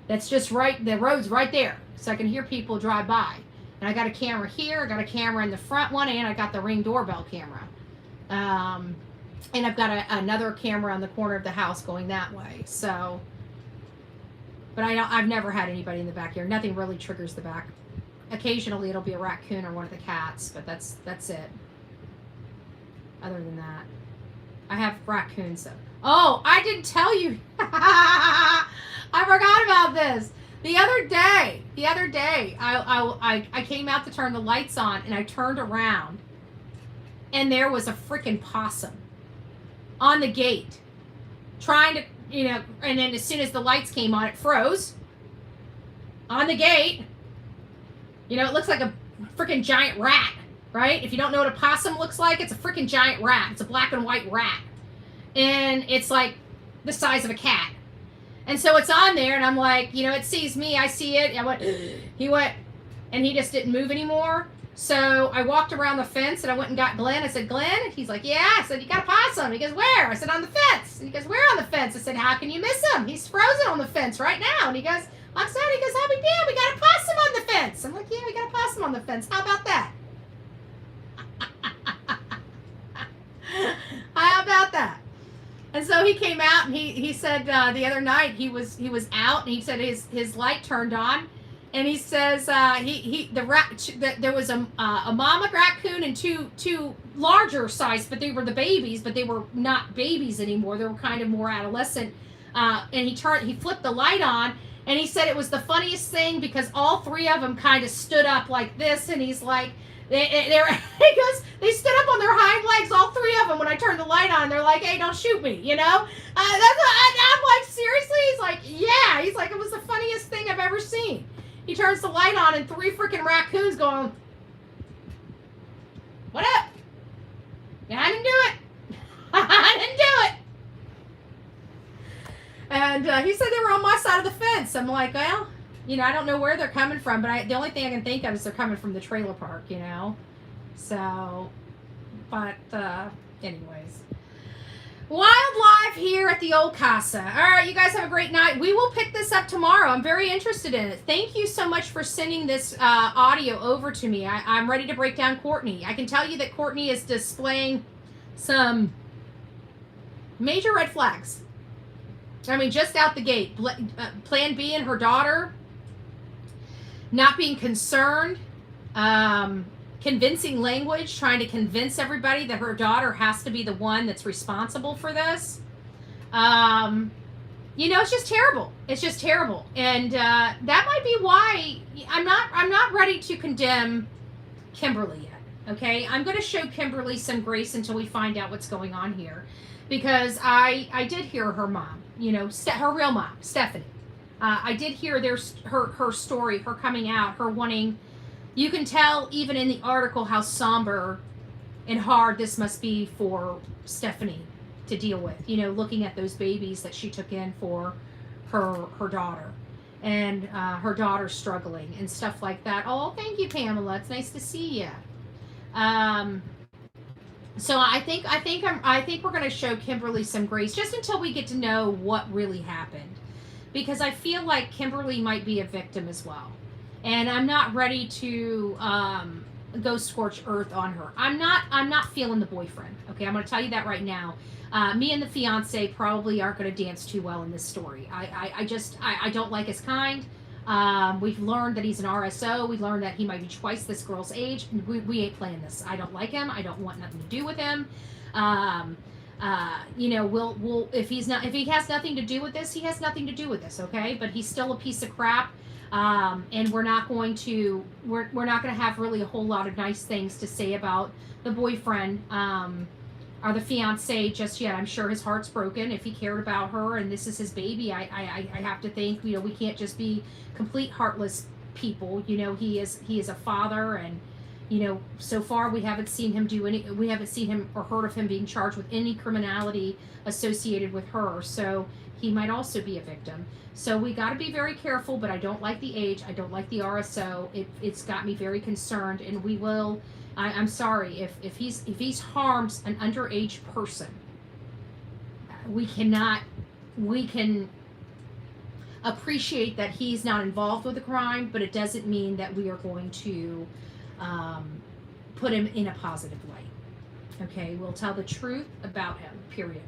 that's just right, the road's right there. So I can hear people drive by. And I got a camera here, I got a camera in the front one, and I got the Ring doorbell camera. And I've got another camera on the corner of the house going that way. So, but I've never had anybody in the backyard. Nothing really triggers the back. Occasionally it'll be a raccoon or one of the cats, but that's it. Other than that, I have raccoons though. Oh, I didn't tell you. I forgot about this. The other day, I came out to turn the lights on, and I turned around, and there was a freaking possum on the gate, trying to, and then as soon as the lights came on, it froze on the gate. It looks like a freaking giant rat, right? If you don't know what a possum looks like, it's a freaking giant rat. It's a black and white rat. And it's like the size of a cat. And so it's on there, and I'm like, it sees me, I see it. He went, and he just didn't move anymore. So I walked around the fence, and I went and got Glenn. I said, Glenn? He's like, yeah. I said, you got a possum? He goes, where? I said, on the fence. And he goes, where on the fence? I said, how can you miss him? He's frozen on the fence right now. And he goes, outside. He goes, how big deal? We got a possum on the fence. I'm like, yeah, we got a possum on the fence. How about that? How about that? And so he came out, and he said the other night he was out, and he said his light turned on, and he says there was a mama raccoon and two larger size, but they were the babies, but they were not babies anymore. They were kind of more adolescent. And he flipped the light on, and he said it was the funniest thing because all three of them kind of stood up like this, and he's like. He goes, they stood up on their hind legs, all three of them, when I turned the light on. They're like, hey, don't shoot me, I'm like, seriously? He's like, yeah. He's like, it was the funniest thing I've ever seen. He turns the light on, and three freaking raccoons going, what up? Yeah, I didn't do it. I didn't do it. And he said they were on my side of the fence. I'm like, well... I don't know where they're coming from, but the only thing I can think of is they're coming from the trailer park, So, but, anyways. Wildlife here at the old casa. All right, you guys have a great night. We will pick this up tomorrow. I'm very interested in it. Thank you so much for sending this audio over to me. I'm ready to break down Courtney. I can tell you that Courtney is displaying some major red flags. I mean, just out the gate. Plan B and her daughter... not being concerned, convincing language, trying to convince everybody that her daughter has to be the one that's responsible for this. It's just terrible. It's just terrible. And that might be why I'm not ready to condemn Kimberly yet. Okay? I'm going to show Kimberly some grace until we find out what's going on here. Because I did hear her mom, her real mom, Stephanie. I did hear her story, her coming out, her wanting. You can tell even in the article how somber and hard this must be for Stephanie to deal with. Looking at those babies that she took in for her daughter, and her daughter struggling and stuff like that. Oh, thank you, Pamela. It's nice to see you. So I think we're going to show Kimberly some grace just until we get to know what really happened. Because I feel like Kimberly might be a victim as well. And I'm not ready to go scorch earth on her. I'm not feeling the boyfriend. Okay, I'm going to tell you that right now. Me and the fiance probably aren't going to dance too well in this story. I don't like his kind. We've learned that he's an RSO. We learned that he might be twice this girl's age. We ain't playing this. I don't like him. I don't want nothing to do with him. We'll if he has nothing to do with this, he has nothing to do with this, okay? But he's still a piece of crap, and we're not going to have really a whole lot of nice things to say about the boyfriend or the fiance just yet. I'm sure his heart's broken if he cared about her, and this is his baby. I have to think, we can't just be complete heartless people. He is a father, and So far we haven't seen him or heard of him being charged with any criminality associated with her. So he might also be a victim. So we got to be very careful, but I don't like the age. I don't like the RSO. It's got me very concerned, and we will. I'm sorry if he's harmed an underage person. We can appreciate that he's not involved with the crime, but it doesn't mean that we are going to put him in a positive light. Okay, we'll tell the truth about him, period.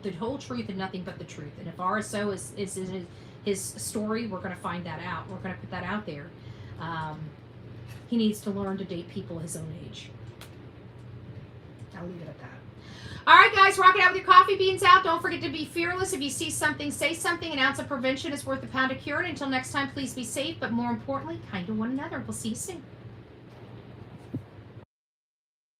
The whole truth and nothing but the truth. And if RSO is his story, we're going to find that out. We're going to put that out there. He needs to learn to date people his own age. I'll leave it at that. All right, guys, rock it out with your coffee beans out. Don't forget to be fearless. If you see something, say something. An ounce of prevention is worth a pound of cure. And until next time, please be safe, but more importantly, kind to one another. We'll see you soon.